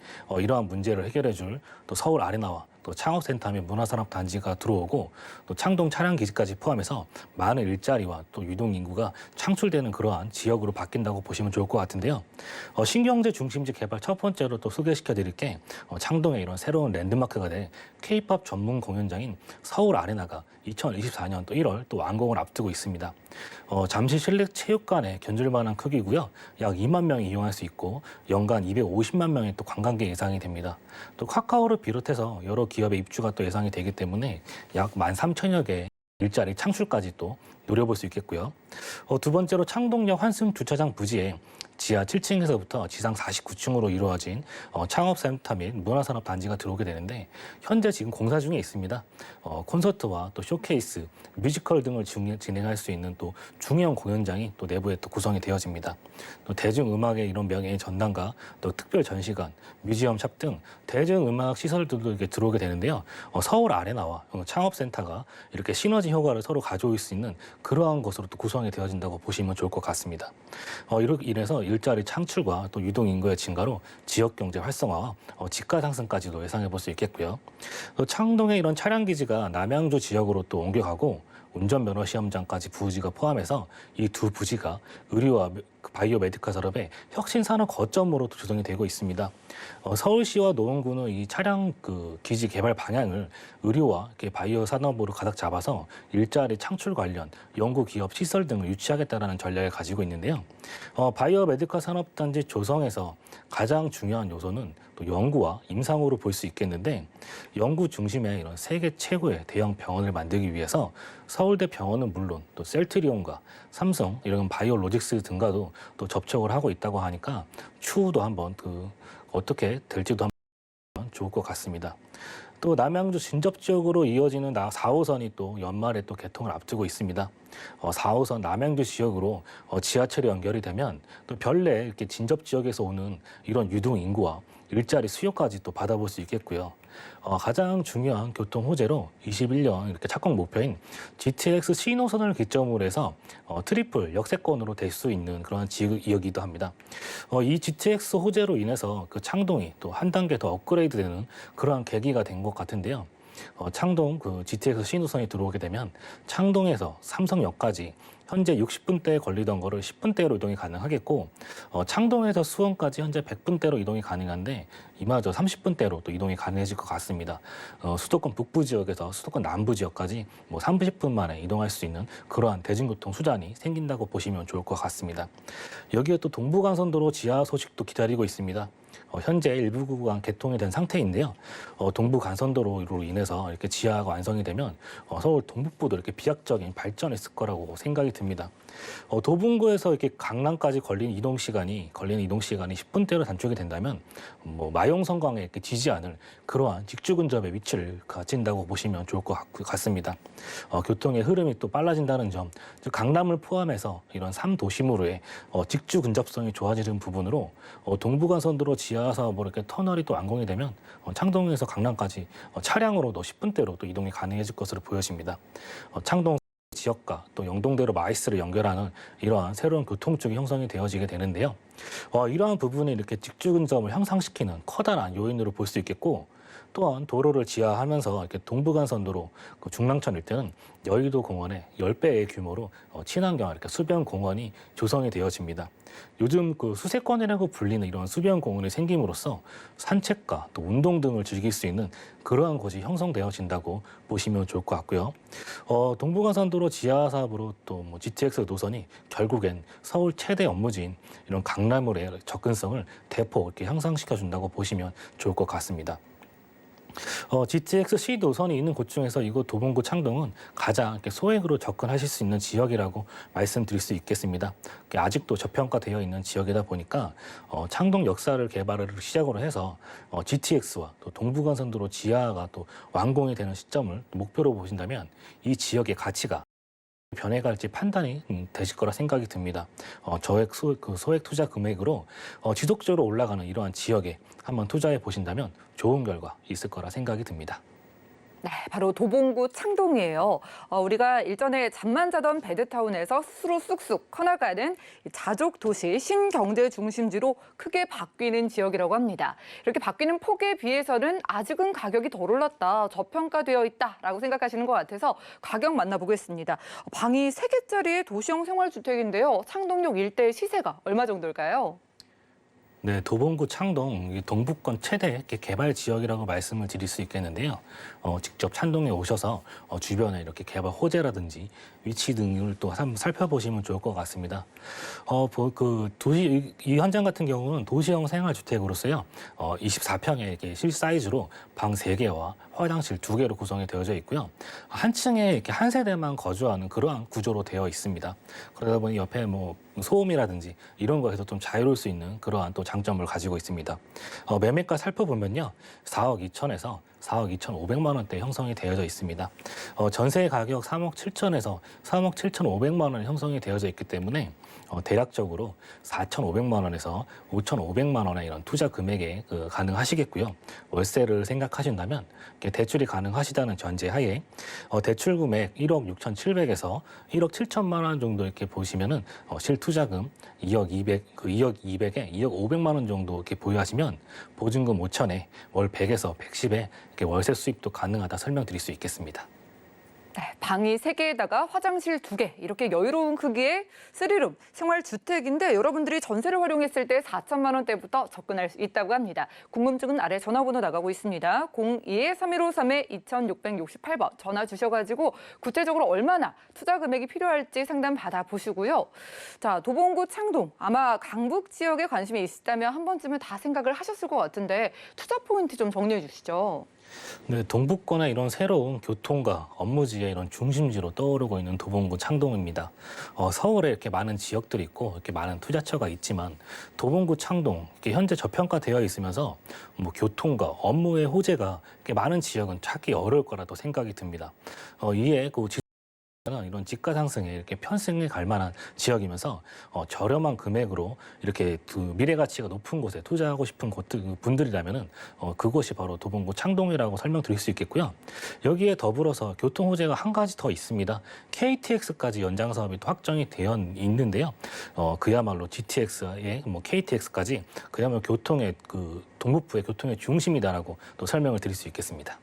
이러한 문제를 해결해줄 또 서울 아레나와 또 창업센터 및 문화산업단지가 들어오고 또 창동 차량기지까지 포함해서 많은 일자리와 또 유동인구가 창출되는 그러한 지역으로 바뀐다고 보시면 좋을 것 같은데요. 신경제 중심지 개발 첫 번째로 또 소개시켜드릴 게 창동에 이런 새로운 랜드마크가 될 K-팝 전문 공연장인 서울 아레나가 2024년 또 1월 또 완공을 앞두고 있습니다. 잠시 실내 체육관에 견줄 만한 크기고요. 약 2만 명이 이용할 수 있고 연간 250만 명의 또 관광객 예상이 됩니다. 또 카카오를 비롯해서 여러 기업의 입주가 또 예상이 되기 때문에 약 13,000여 개의 일자리 창출까지 또 노려볼 수 있겠고요. 두 번째로 창동역 환승 주차장 부지에 지하 7층에서부터 지상 49층으로 이루어진 창업센터 및 문화산업단지가 들어오게 되는데 현재 지금 공사 중에 있습니다. 콘서트와 또 쇼케이스, 뮤지컬 등을 진행할 수 있는 또 중형 공연장이 또 내부에 또 구성이 되어집니다. 또 대중음악의 이런 명예의 전당과 또 특별 전시관, 뮤지엄샵 등 대중음악 시설들도 이렇게 들어오게 되는데요. 서울 아레나와 창업센터가 이렇게 시너지 효과를 서로 가져올 수 있는 그러한 것으로 또 구성이 되어진다고 보시면 좋을 것 같습니다. 이렇게 인해서 일자리 창출과 또 유동 인구의 증가로 지역 경제 활성화와 집가 상승까지도 예상해 볼 수 있겠고요. 또 창동의 이런 차량 기지가 남양주 지역으로 또 옮겨가고 운전면허 시험장까지 부지가 포함해서 이 두 부지가 의료와 바이오 메디컬 산업의 혁신 산업 거점으로 조성이 되고 있습니다. 서울시와 노원구는 이 차량 기지 개발 방향을 의료와 바이오 산업으로 가닥 잡아서 일자리 창출 관련 연구 기업 시설 등을 유치하겠다라는 전략을 가지고 있는데요. 바이오 메디컬 산업단지 조성에서 가장 중요한 요소는 또 연구와 임상으로 볼 수 있겠는데 연구 중심의 이런 세계 최고의 대형 병원을 만들기 위해서 서울대 병원은 물론 또 셀트리온과 삼성 이런 바이오로직스 등과도 또 접촉을 하고 있다고 하니까 추후도 한번 어떻게 될지도 한번 좋을 것 같습니다. 또 남양주 진접 지역으로 이어지는 4호선이 또 연말에 또 개통을 앞두고 있습니다. 4호선 남양주 지역으로 지하철이 연결이 되면 또 별내 이렇게 진접 지역에서 오는 이런 유동 인구와 일자리 수요까지 또 받아볼 수 있겠고요. 가장 중요한 교통 호재로 21년 이렇게 착공 목표인 GTX 신호선을 기점으로 해서 트리플 역세권으로 될 수 있는 그런 지역이기도 합니다. 이 GTX 호재로 인해서 그 창동이 또 한 단계 더 업그레이드되는 그러한 계기가 된 것 같은데요. 창동 GTX 신호선이 들어오게 되면 창동에서 삼성역까지 현재 60분대에 걸리던 거를 10분대로 이동이 가능하겠고 창동에서 수원까지 현재 100분대로 이동이 가능한데 이마저 30분대로 또 이동이 가능해질 것 같습니다. 수도권 북부 지역에서 수도권 남부 지역까지 30분 만에 이동할 수 있는 그러한 대중교통 수단이 생긴다고 보시면 좋을 것 같습니다. 여기에 또 동부간선도로 지하 소식도 기다리고 있습니다. 현재 일부 구간 개통이 된 상태인데요. 동부간선도로로 인해서 이렇게 지하가 완성이 되면 서울 동북부도 이렇게 비약적인 발전이 있을 거라고 생각이 듭니다. 도봉구에서 이렇게 강남까지 걸리는 이동 시간이 10분대로 단축이 된다면 마용성광에 이렇게 지지 않을 그러한 직주 근접의 위치를 가진다고 보시면 좋을 것 같습니다. 교통의 흐름이 또 빨라진다는 점, 즉 강남을 포함해서 이런 3도심으로의 직주 근접성이 좋아지는 부분으로 동부간선도로 지하 사업으로 이렇게 터널이 또 완공이 되면 창동에서 강남까지 차량으로도 10분대로 또 이동이 가능해질 것으로 보여집니다. 창동 지역과 또 영동대로 마이스를 연결하는 이러한 새로운 교통축이 형성이 되어지게 되는데요. 이러한 부분이 이렇게 직주 근접을 향상시키는 커다란 요인으로 볼 수 있겠고 또한 도로를 지하하면서 이렇게 동부간선도로 중랑천 일대는 여의도 공원의 10배의 규모로 친환경 이렇게 수변 공원이 조성이 되어집니다. 요즘 수세권이라고 불리는 이런 수변 공원이 생김으로써 산책과 또 운동 등을 즐길 수 있는 그러한 곳이 형성되어진다고 보시면 좋을 것 같고요. 동부간선도로 지하 사업으로 또 GTX 노선이 결국엔 서울 최대 업무지인 이런 강남으로의 접근성을 대폭 이렇게 향상시켜 준다고 보시면 좋을 것 같습니다. GTX C 노선이 있는 곳 중에서 이곳 도봉구 창동은 가장 이렇게 소액으로 접근하실 수 있는 지역이라고 말씀드릴 수 있겠습니다. 아직도 저평가되어 있는 지역이다 보니까 창동 역사를 개발을 시작으로 해서 GTX와 또 동부간선도로 지하가 또 완공이 되는 시점을 목표로 보신다면 이 지역의 가치가 변해갈지 판단이 되실 거라 생각이 듭니다. 소액 투자 금액으로 지속적으로 올라가는 이러한 지역에 한번 투자해 보신다면 좋은 결과 있을 거라 생각이 듭니다. 네, 바로 도봉구 창동이에요. 우리가 일전에 잠만 자던 배드타운에서 스스로 쑥쑥 커나가는 자족 도시 신경제 중심지로 크게 바뀌는 지역이라고 합니다. 이렇게 바뀌는 폭에 비해서는 아직은 가격이 덜 올랐다, 저평가되어 있다라고 생각하시는 것 같아서 가격 만나보겠습니다. 방이 3개짜리의 도시형 생활주택인데요. 창동역 일대 시세가 얼마 정도일까요? 네, 도봉구 창동 이 동북권 최대 이렇게 개발 지역이라고 말씀을 드릴 수 있겠는데요. 직접 창동에 오셔서 주변에 이렇게 개발 호재라든지 위치 등을 또 한번 살펴보시면 좋을 것 같습니다. 그 도시 이 현장 같은 경우는 도시형 생활주택으로서요. 24평의 이렇게 실 사이즈로 방 3개와 화장실 2개로 구성이 되어져 있고요. 한 층에 이렇게 한 세대만 거주하는 그러한 구조로 되어 있습니다. 그러다 보니 옆에 뭐 소음이라든지 이런 거에서 좀 자유로울 수 있는 그러한 또 장점을 가지고 있습니다. 매매가 살펴보면요. 4억 2천에서 4억 2,500만 원대 형성이 되어져 있습니다. 전세 가격 3억 7천에서 3억 7,500만 원 형성이 되어져 있기 때문에 대략적으로 4,500만 원에서 5,500만 원의 이런 투자 금액에 가능하시겠고요. 월세를 생각하신다면 대출이 가능하시다는 전제하에 대출 금액 1억 6,700에서 1억 7천만 원 정도 이렇게 보시면은 실투자금 2억 200에 2억 500만 원 정도 이렇게 보유하시면 보증금 5천에 월 100에서 110에 이렇게 월세 수입도 가능하다 설명드릴 수 있겠습니다. 네, 방이 3개에다가 화장실 2개, 이렇게 여유로운 크기의 3룸 생활주택인데 여러분들이 전세를 활용했을 때 4천만 원대부터 접근할 수 있다고 합니다. 궁금증은 아래 전화번호 나가고 있습니다. 02-3153-2668번 전화 주셔가지고 구체적으로 얼마나 투자 금액이 필요할지 상담 받아보시고요. 자, 도봉구 창동, 아마 강북 지역에 관심이 있다면 한 번쯤은 다 생각을 하셨을 것 같은데 투자 포인트 좀 정리해 주시죠. 네, 동북권의 이런 새로운 교통과 업무지의 이런 중심지로 떠오르고 있는 도봉구 창동입니다. 서울에 이렇게 많은 지역들이 있고 이렇게 많은 투자처가 있지만 도봉구 창동 이렇게 현재 저평가되어 있으면서 뭐 교통과 업무의 호재가 이렇게 많은 지역은 찾기 어려울 거라도 생각이 듭니다. 이에 그 이런 집가 상승에 이렇게 편승해 갈 만한 지역이면서 저렴한 금액으로 이렇게 그 미래 가치가 높은 곳에 투자하고 싶은 분들이라면은 그곳이 바로 도봉구 창동이라고 설명드릴 수 있겠고요. 여기에 더불어서 교통 호재가 한 가지 더 있습니다. KTX까지 연장 사업이 또 확정이 되어 있는데요. 그야말로 GTX에 뭐 KTX까지 그야말로 교통의 그 동북부의 교통의 중심이다라고 또 설명을 드릴 수 있겠습니다.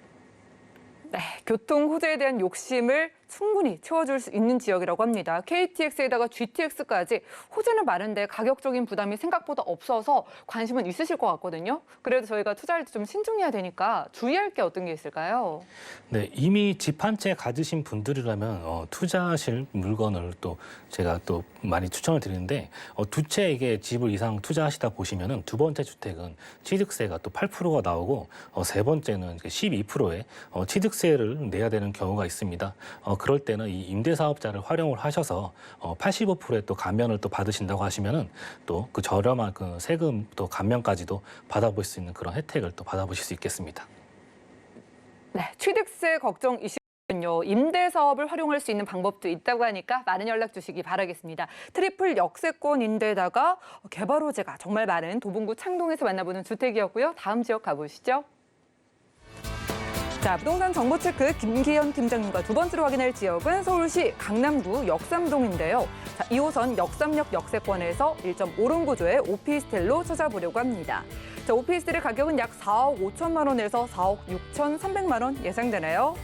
네, 교통 호재에 대한 욕심을 충분히 채워줄 수 있는 지역이라고 합니다. KTX에다가 GTX까지 호재는 많은데 가격적인 부담이 생각보다 없어서 관심은 있으실 것 같거든요. 그래도 저희가 투자할 때 좀 신중해야 되니까 주의할 게 어떤 게 있을까요? 네, 이미 집 한 채 가지신 분들이라면 투자하실 물건을 또 제가 또 많이 추천을 드리는데 두 채 이게 집을 이상 투자하시다 보시면은 두 번째 주택은 취득세가 또 8%가 나오고 세 번째는 12%의 취득세를 내야 되는 경우가 있습니다. 그럴 때는 이 임대사업자를 활용을 하셔서 85%의 또 감면을 또 받으신다고 하시면은 또 그 저렴한 그 세금 또 감면까지도 받아볼 수 있는 그런 혜택을 또 받아보실 수 있겠습니다. 네, 취득세 걱정이시군요. 임대 사업을 활용할 수 있는 방법도 있다고 하니까 많은 연락 주시기 바라겠습니다. 트리플 역세권인데다가 개발 호재가 정말 많은 도봉구 창동에서 만나보는 주택이었고요. 다음 지역 가보시죠. 자, 부동산 정보 체크 김기현 팀장님과 두 번째로 확인할 지역은 서울시 강남구 역삼동인데요. 자, 2호선 역삼역 역세권에서 1.5룸 구조의 오피스텔로 찾아보려고 합니다. 자, 오피스텔의 가격은 약 4억 5천만 원에서 4억 6,300만 원 예상되나요?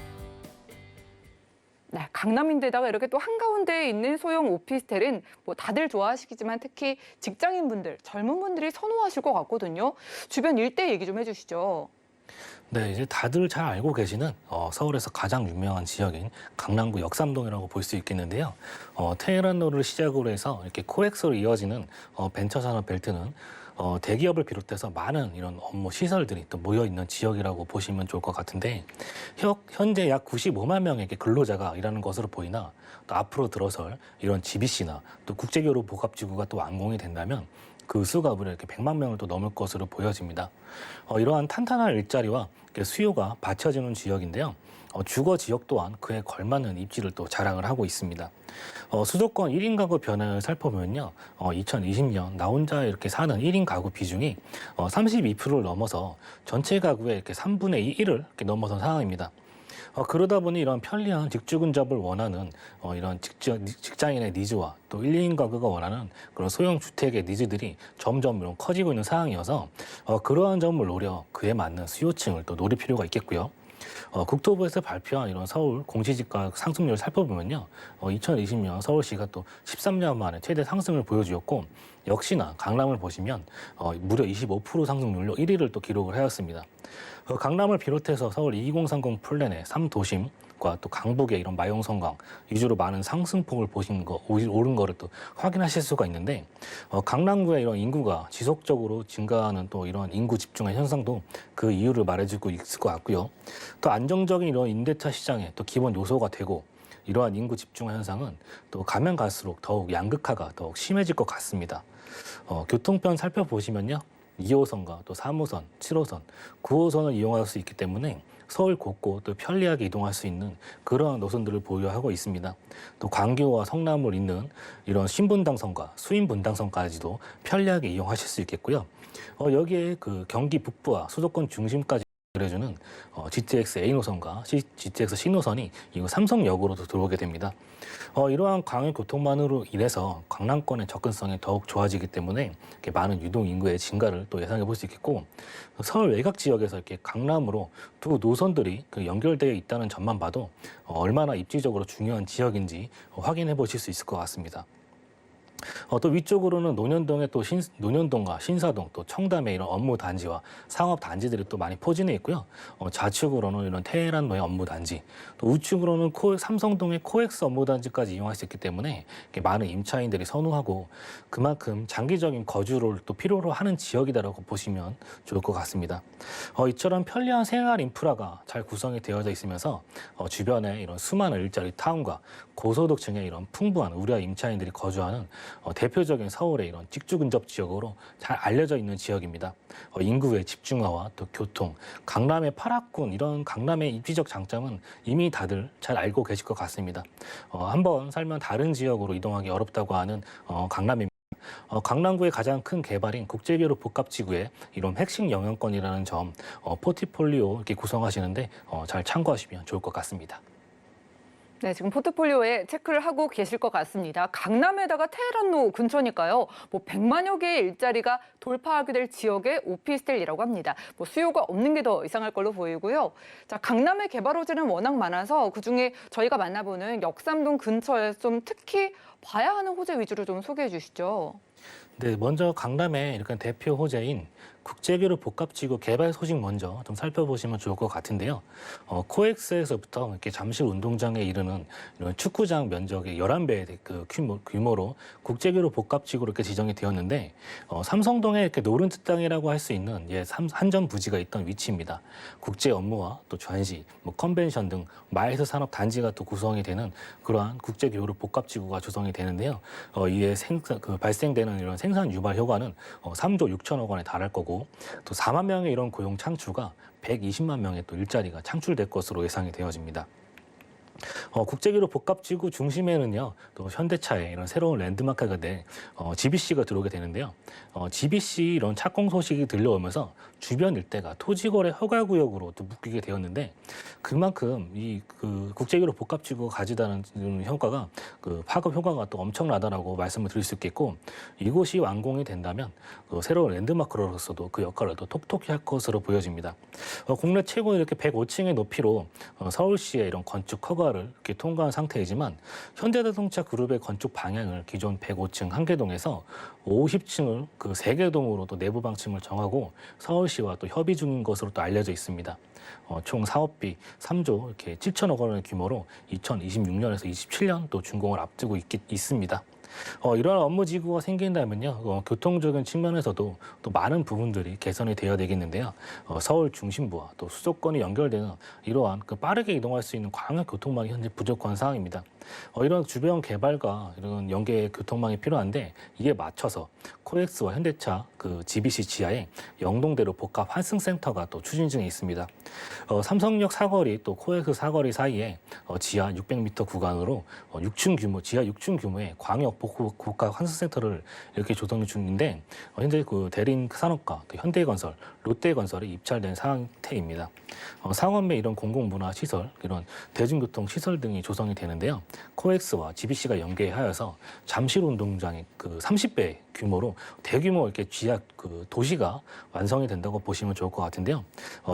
네, 강남인데다가 이렇게 또 한가운데에 있는 소형 오피스텔은 뭐 다들 좋아하시겠지만 특히 직장인분들, 젊은 분들이 선호하실 것 같거든요. 주변 일대 얘기 좀 해주시죠. 네, 이제 다들 잘 알고 계시는 서울에서 가장 유명한 지역인 강남구 역삼동이라고 볼 수 있겠는데요. 테헤란로를 시작으로 해서 이렇게 코엑스로 이어지는 벤처산업 벨트는 대기업을 비롯해서 많은 이런 업무 시설들이 또 모여 있는 지역이라고 보시면 좋을 것 같은데 현재 약 95만 명의 근로자가 일하는 것으로 보이나 또 앞으로 들어설 이런 GBC나 또 국제교류 복합지구가 또 완공이 된다면 그 수가 무려 이렇게 100만 명을 또 넘을 것으로 보여집니다. 이러한 탄탄한 일자리와 수요가 받쳐지는 지역인데요. 주거 지역 또한 그에 걸맞는 입지를 또 자랑을 하고 있습니다. 수도권 1인 가구 변화를 살펴보면요. 2020년 나 혼자 이렇게 사는 1인 가구 비중이 32%를 넘어서 전체 가구의 이렇게 3분의 1을 이렇게 넘어선 상황입니다. 그러다 보니 이런 편리한 직주 근접을 원하는 이런 직장인의 니즈와 또 1, 2인 가구가 원하는 그런 소형 주택의 니즈들이 점점 이런 커지고 있는 상황이어서 그러한 점을 노려 그에 맞는 수요층을 또 노릴 필요가 있겠고요. 국토부에서 발표한 이런 서울 공시지가 상승률을 살펴보면요. 2020년 서울시가 또 13년 만에 최대 상승을 보여주었고 역시나 강남을 보시면 무려 25% 상승률로 1위를 또 기록을 하였습니다. 강남을 비롯해서 서울 2030 플랜의 3도심과 또 강북의 이런 마용성강 위주로 많은 상승폭을 오른 거를 또 확인하실 수가 있는데 강남구의 이런 인구가 지속적으로 증가하는 또 이런 인구 집중의 현상도 그 이유를 말해주고 있을 것 같고요. 또 안정적인 이런 임대차 시장의 또 기본 요소가 되고 이러한 인구 집중 현상은 또 가면 갈수록 더욱 양극화가 더욱 심해질 것 같습니다. 교통편 살펴보시면요. 2호선과 또 3호선, 7호선, 9호선을 이용할 수 있기 때문에 서울 곳곳 또 편리하게 이동할 수 있는 그러한 노선들을 보유하고 있습니다. 또 광교와 성남을 잇는 이런 신분당선과 수인분당선까지도 편리하게 이용하실 수 있겠고요. 여기에 그 경기 북부와 수도권 중심까지 해주는 GTX A 노선과 GTX C 노선이 이거 삼성역으로도 들어오게 됩니다. 이러한 광역 교통망으로 인해서 강남권의 접근성이 더욱 좋아지기 때문에 이렇게 많은 유동 인구의 증가를 또 예상해 볼 수 있겠고 서울 외곽 지역에서 이렇게 강남으로 두 노선들이 연결되어 있다는 점만 봐도 얼마나 입지적으로 중요한 지역인지 확인해 보실 수 있을 것 같습니다. 또 위쪽으로는 논현동의 또 논현동과 신사동 또 청담의 이런 업무 단지와 상업 단지들이 또 많이 포진해 있고요. 좌측으로는 이런 테헤란로의 업무 단지, 또 우측으로는 삼성동의 코엑스 업무 단지까지 이용할 수 있기 때문에 많은 임차인들이 선호하고 그만큼 장기적인 거주를 또 필요로 하는 지역이다라고 보시면 좋을 것 같습니다. 이처럼 편리한 생활 인프라가 잘 구성이 되어져 있으면서 주변에 이런 수많은 일자리 타운과 고소득층의 이런 풍부한 우리와 임차인들이 거주하는 대표적인 서울의 이런 직주 근접 지역으로 잘 알려져 있는 지역입니다. 인구의 집중화와 또 교통, 강남의 파락군 이런 강남의 입지적 장점은 이미 다들 잘 알고 계실 것 같습니다. 한번 살면 다른 지역으로 이동하기 어렵다고 하는 강남입니다. 강남구의 가장 큰 개발인 국제교류 복합지구의 이런 핵심 영향권이라는 점 포트폴리오 이렇게 구성하시는데 잘 참고하시면 좋을 것 같습니다. 네, 지금 포트폴리오에 체크를 하고 계실 것 같습니다. 강남에다가 테헤란로 근처니까요. 100만여 개의 일자리가 돌파하게 될 지역의 오피스텔이라고 합니다. 수요가 없는 게 더 이상할 걸로 보이고요. 자, 강남의 개발 호재는 워낙 많아서 그중에 저희가 만나보는 역삼동 근처에 좀 특히 봐야 하는 호재 위주로 좀 소개해 주시죠. 네, 먼저 강남의 이렇게 대표 호재인 국제교류 복합지구 개발 소식 먼저 좀 살펴보시면 좋을 것 같은데요. 코엑스에서부터 이렇게 잠실 운동장에 이르는 이런 축구장 면적의 11배의 그 규모로 국제교류 복합지구로 이렇게 지정이 되었는데 삼성동에 이렇게 노른트 땅이라고 할 수 있는 한전 부지가 있던 위치입니다. 국제 업무와 또 전시, 컨벤션 등 마이스 산업 단지가 또 구성이 되는 그러한 국제교류 복합지구가 조성이 되는데요. 이에 발생되는 이런 생산 유발 효과는 3조 6천억 원에 달할 거고 또 4만 명의 이런 고용 창출과 120만 명의 또 일자리가 창출될 것으로 예상이 되어집니다. 국제교류 복합지구 중심에는요, 또 현대차의 이런 새로운 랜드마크가 된 GBC가 들어오게 되는데요. GBC 이런 착공 소식이 들려오면서 주변 일대가 토지거래 허가구역으로 또 묶이게 되었는데 그만큼 이 국제교류 복합지구가 가지다는 효과가 파급 효과가 또 엄청나다라고 말씀을 드릴 수 있겠고 이곳이 완공이 된다면 새로운 랜드마크로서도 그 역할을 또 톡톡히 할 것으로 보여집니다. 국내 최고 이렇게 105층의 높이로 서울시의 이런 건축 허가를 이렇게 통과한 상태이지만 현대자동차 그룹의 건축 방향을 기존 105층 한계동에서 50층을 그 3개동으로 또 내부 방침을 정하고 서울시와 또 협의 중인 것으로 또 알려져 있습니다. 총 사업비 3조 이렇게 7천억 원의 규모로 2026년에서 27년 또 준공을 앞두고 있습니다. 이러한 업무 지구가 생긴다면요, 교통적인 측면에서도 또 많은 부분들이 개선이 되어야 되겠는데요. 서울 중심부와 또 수도권이 연결되는 이러한 빠르게 이동할 수 있는 광역 교통망이 현재 부족한 상황입니다. 이런 주변 개발과 이런 연계 교통망이 필요한데 이에 맞춰서 코엑스와 현대차 GBC 지하에 영동대로 복합 환승센터가 또 추진 중에 있습니다. 삼성역 사거리 또 코엑스 사거리 사이에 지하 600m 구간으로 지하 6층 규모의 광역 복합 환승센터를 이렇게 조성 중인데 현재 대림 산업과 현대건설, 롯데건설이 입찰된 상태입니다. 상업내 이런 공공문화시설, 이런 대중교통시설 등이 조성이 되는데요. 코엑스와 GBC가 연계하여서 잠실운동장의 그 30배 규모로 대규모 이렇게 지하 그 도시가 완성이 된다고 보시면 좋을 것 같은데요.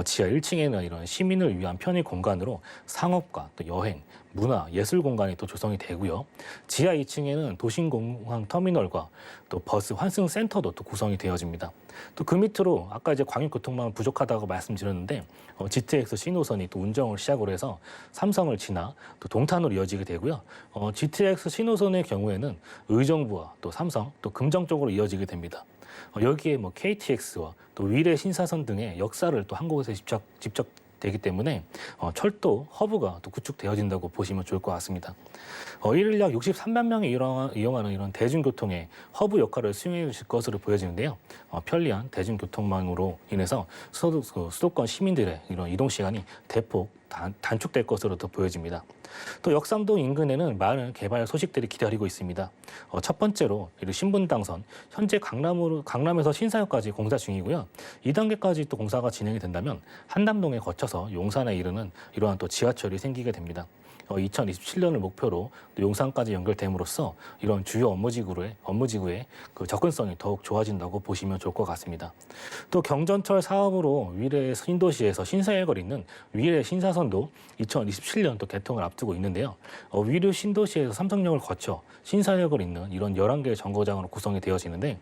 지하 1층에는 이런 시민을 위한 편의 공간으로 상업과 또 여행, 문화, 예술 공간이 또 조성이 되고요. 지하 2층에는 도심공항 터미널과 또 버스 환승 센터도 또 구성이 되어집니다. 또 그 밑으로 아까 이제 광역교통망 부족하다고 말씀드렸는데 GTX 신호선이 또 운정을 시작으로 해서 삼성을 지나 또 동탄으로 이어지게 되고요. GTX 신호선의 경우에는 의정부와 또 삼성, 또 금정 쪽으로 이어지게 됩니다. 여기에 뭐 KTX와 또 위례 신사선 등의 역사를 또 한국에서 직접 되기 때문에 철도 허브가 또 구축되어진다고 보시면 좋을 것 같습니다. 일일 약 63만 명이 이용하는 이런 대중교통의 허브 역할을 수행해 주실 것으로 보여지는데요. 편리한 대중교통망으로 인해서 수도권 시민들의 이런 이동 시간이 대폭 단축될 것으로 또 보여집니다. 또 역삼동 인근에는 많은 개발 소식들이 기다리고 있습니다. 첫 번째로 신분당선, 현재 강남에서 신사역까지 공사 중이고요. 2단계까지 또 공사가 진행이 된다면 한남동에 거쳐서 용산에 이르는 이러한 또 지하철이 생기게 됩니다. 2027년을 목표로 용산까지 연결됨으로써 이런 주요 업무지구의 그 접근성이 더욱 좋아진다고 보시면 좋을 것 같습니다. 또 경전철 사업으로 위례 신도시에서 신사역을 잇는 위례 신사선도 2027년 또 개통을 앞두고 있는데요. 위례 신도시에서 삼성역을 거쳐 신사역을 잇는 이런 11개의 정거장으로 구성이 되어지는데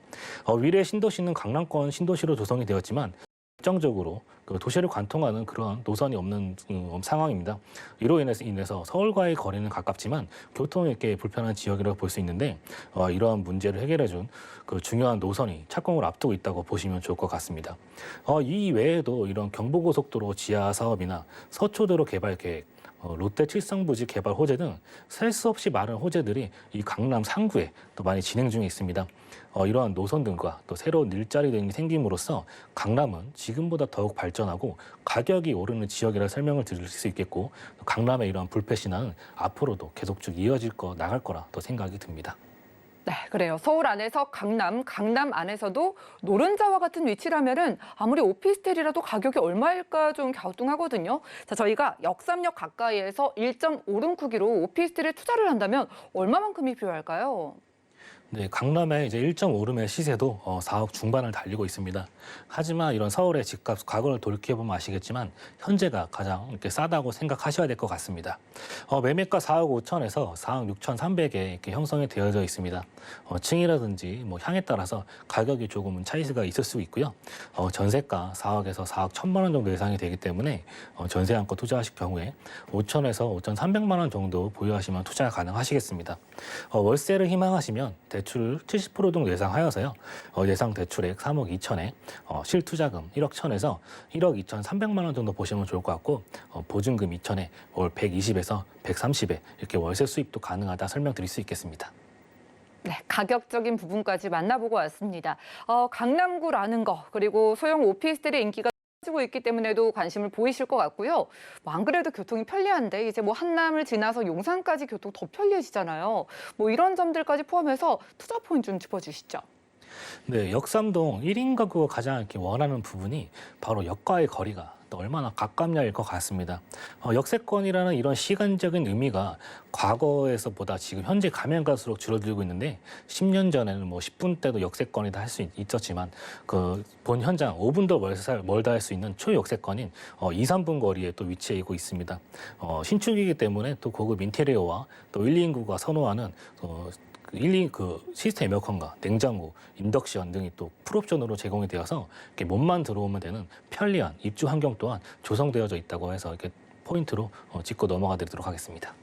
위례 신도시는 강남권 신도시로 조성이 되었지만 일정적으로 그 도시를 관통하는 그런 노선이 없는 상황입니다. 이로 인해서 서울과의 거리는 가깝지만 교통에 불편한 지역이라고 볼 수 있는데 이러한 문제를 해결해준 그 중요한 노선이 착공을 앞두고 있다고 보시면 좋을 것 같습니다. 이 외에도 이런 경부고속도로 지하 사업이나 서초도로 개발 계획, 롯데 칠성부지 개발 호재 등 셀 수 없이 많은 호재들이 이 강남 상구에 또 많이 진행 중에 있습니다. 이러한 노선 등과 또 새로운 일자리 등이 생김으로써 강남은 지금보다 더욱 발전하고 가격이 오르는 지역이라 설명을 드릴 수 있겠고 강남의 이러한 불패 신화는 앞으로도 계속 쭉 나갈 거라 또 생각이 듭니다. 네, 그래요. 서울 안에서 강남 안에서도 노른자와 같은 위치라면은 아무리 오피스텔이라도 가격이 얼마일까 좀 갸우뚱하거든요. 자, 저희가 역삼역 가까이에서 1.5룸 크기로 오피스텔에 투자를 한다면 얼마만큼이 필요할까요? 네, 강남의 이제 1.5룸의 시세도 4억 중반을 달리고 있습니다. 하지만 이런 서울의 집값 과거를 돌이켜보면 아시겠지만 현재가 가장 이렇게 싸다고 생각하셔야 될 것 같습니다. 매매가 4억 5천에서 4억 6천 3백에 이렇게 형성이 되어져 있습니다. 층이라든지 뭐 향에 따라서 가격이 조금은 차이가 있을 수 있고요. 전세가 4억에서 4억 1천만 원 정도 예상이 되기 때문에 전세 안고 투자하실 경우에 5천에서 5천 3백만 원 정도 보유하시면 투자가 가능하시겠습니다. 월세를 희망하시면 대출 70% 정도 예상하여서요. 예상 대출액 3억 2천에 실투자금 1억 1천에서 1억 2천 3백만 원 정도 보시면 좋을 것 같고 보증금 2천에 월 120에서 130에 이렇게 월세 수입도 가능하다 설명드릴 수 있겠습니다. 네, 가격적인 부분까지 만나보고 왔습니다. 강남구라는 거 그리고 소형 오피스텔의 인기가 지고 있기 때문에도 관심을 보이실 것 같고요. 안 그래도 교통이 편리한데 이제 뭐 한남을 지나서 용산까지 교통 더 편리해지잖아요. 뭐 이런 점들까지 포함해서 투자 포인트 좀 짚어주시죠. 네, 역삼동 1인 가구가 가장 이렇게 원하는 부분이 바로 역과의 거리가 또 얼마나 가깝냐일 것 같습니다. 역세권이라는 이런 시간적인 의미가 과거에서보다 지금 현재 가면 갈수록 줄어들고 있는데 10년 전에는 뭐 10분대도 역세권이다 할 수 있었지만 그 본 현장 5분도 멀다 할 수 있는 초역세권인 2, 3분 거리에 또 위치하고 있습니다. 신축이기 때문에 또 고급 인테리어와 또 1, 2인구가 선호하는 시스템 에어컨과 냉장고, 인덕션 등이 또 풀옵션으로 제공이 되어서 이렇게 몸만 들어오면 되는 편리한 입주 환경 또한 조성되어져 있다고 해서 이렇게 포인트로 짚고 넘어가 드리도록 하겠습니다.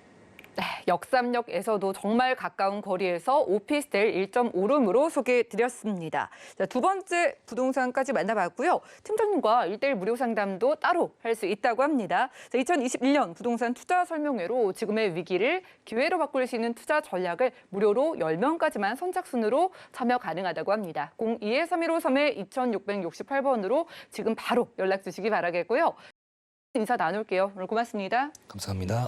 네, 역삼역에서도 정말 가까운 거리에서 오피스텔 1.5룸으로 소개해드렸습니다. 자, 두 번째 부동산까지 만나봤고요. 팀장님과 1:1 무료 상담도 따로 할 수 있다고 합니다. 자, 2021년 부동산 투자 설명회로 지금의 위기를 기회로 바꿀 수 있는 투자 전략을 무료로 10명까지만 선착순으로 참여 가능하다고 합니다. 02-3153-2668번으로 지금 바로 연락 주시기 바라겠고요. 인사 나눌게요. 오늘 고맙습니다. 감사합니다.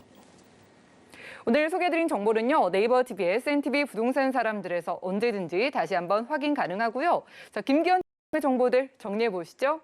오늘 소개해드린 정보는요. 네이버 TV의 SNTV 부동산 사람들에서 언제든지 다시 한번 확인 가능하고요. 자, 김기현 정보들 정리해 보시죠.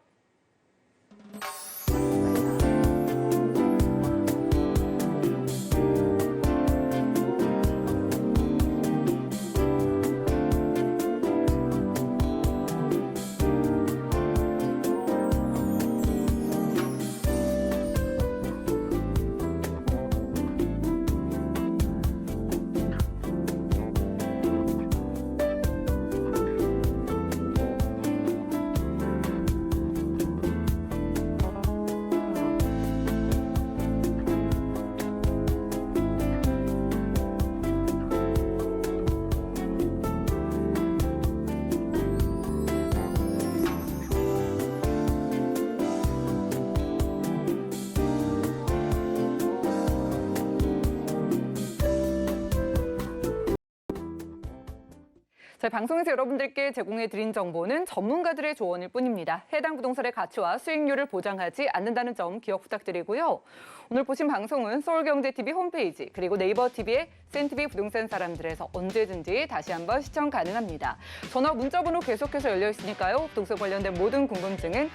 저희 방송에서 여러분들께 제공해드린 정보는 전문가들의 조언일 뿐입니다. 해당 부동산의 가치와 수익률을 보장하지 않는다는 점 기억 부탁드리고요. 오늘 보신 방송은 서울경제TV 홈페이지 그리고 네이버 TV의 CNTV 부동산 사람들에서 언제든지 다시 한번 시청 가능합니다. 전화 문자 번호 계속해서 열려 있으니까요. 부동산 관련된 모든 궁금증은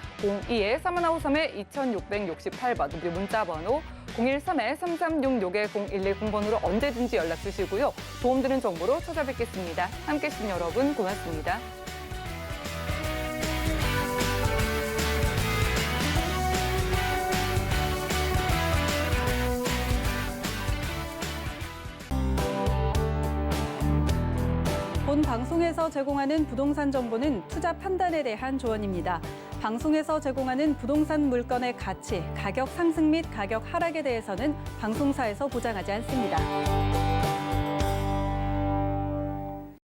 02-315-2668번 그리고 문자 번호 013-3366-0110번으로 언제든지 연락 주시고요. 도움되는 정보로 찾아뵙겠습니다. 함께해 주신 여러분 고맙습니다. 본 방송에서 제공하는 부동산 정보는 투자 판단에 대한 조언입니다. 방송에서 제공하는 부동산 물건의 가치, 가격 상승 및 가격 하락에 대해서는 방송사에서 보장하지 않습니다.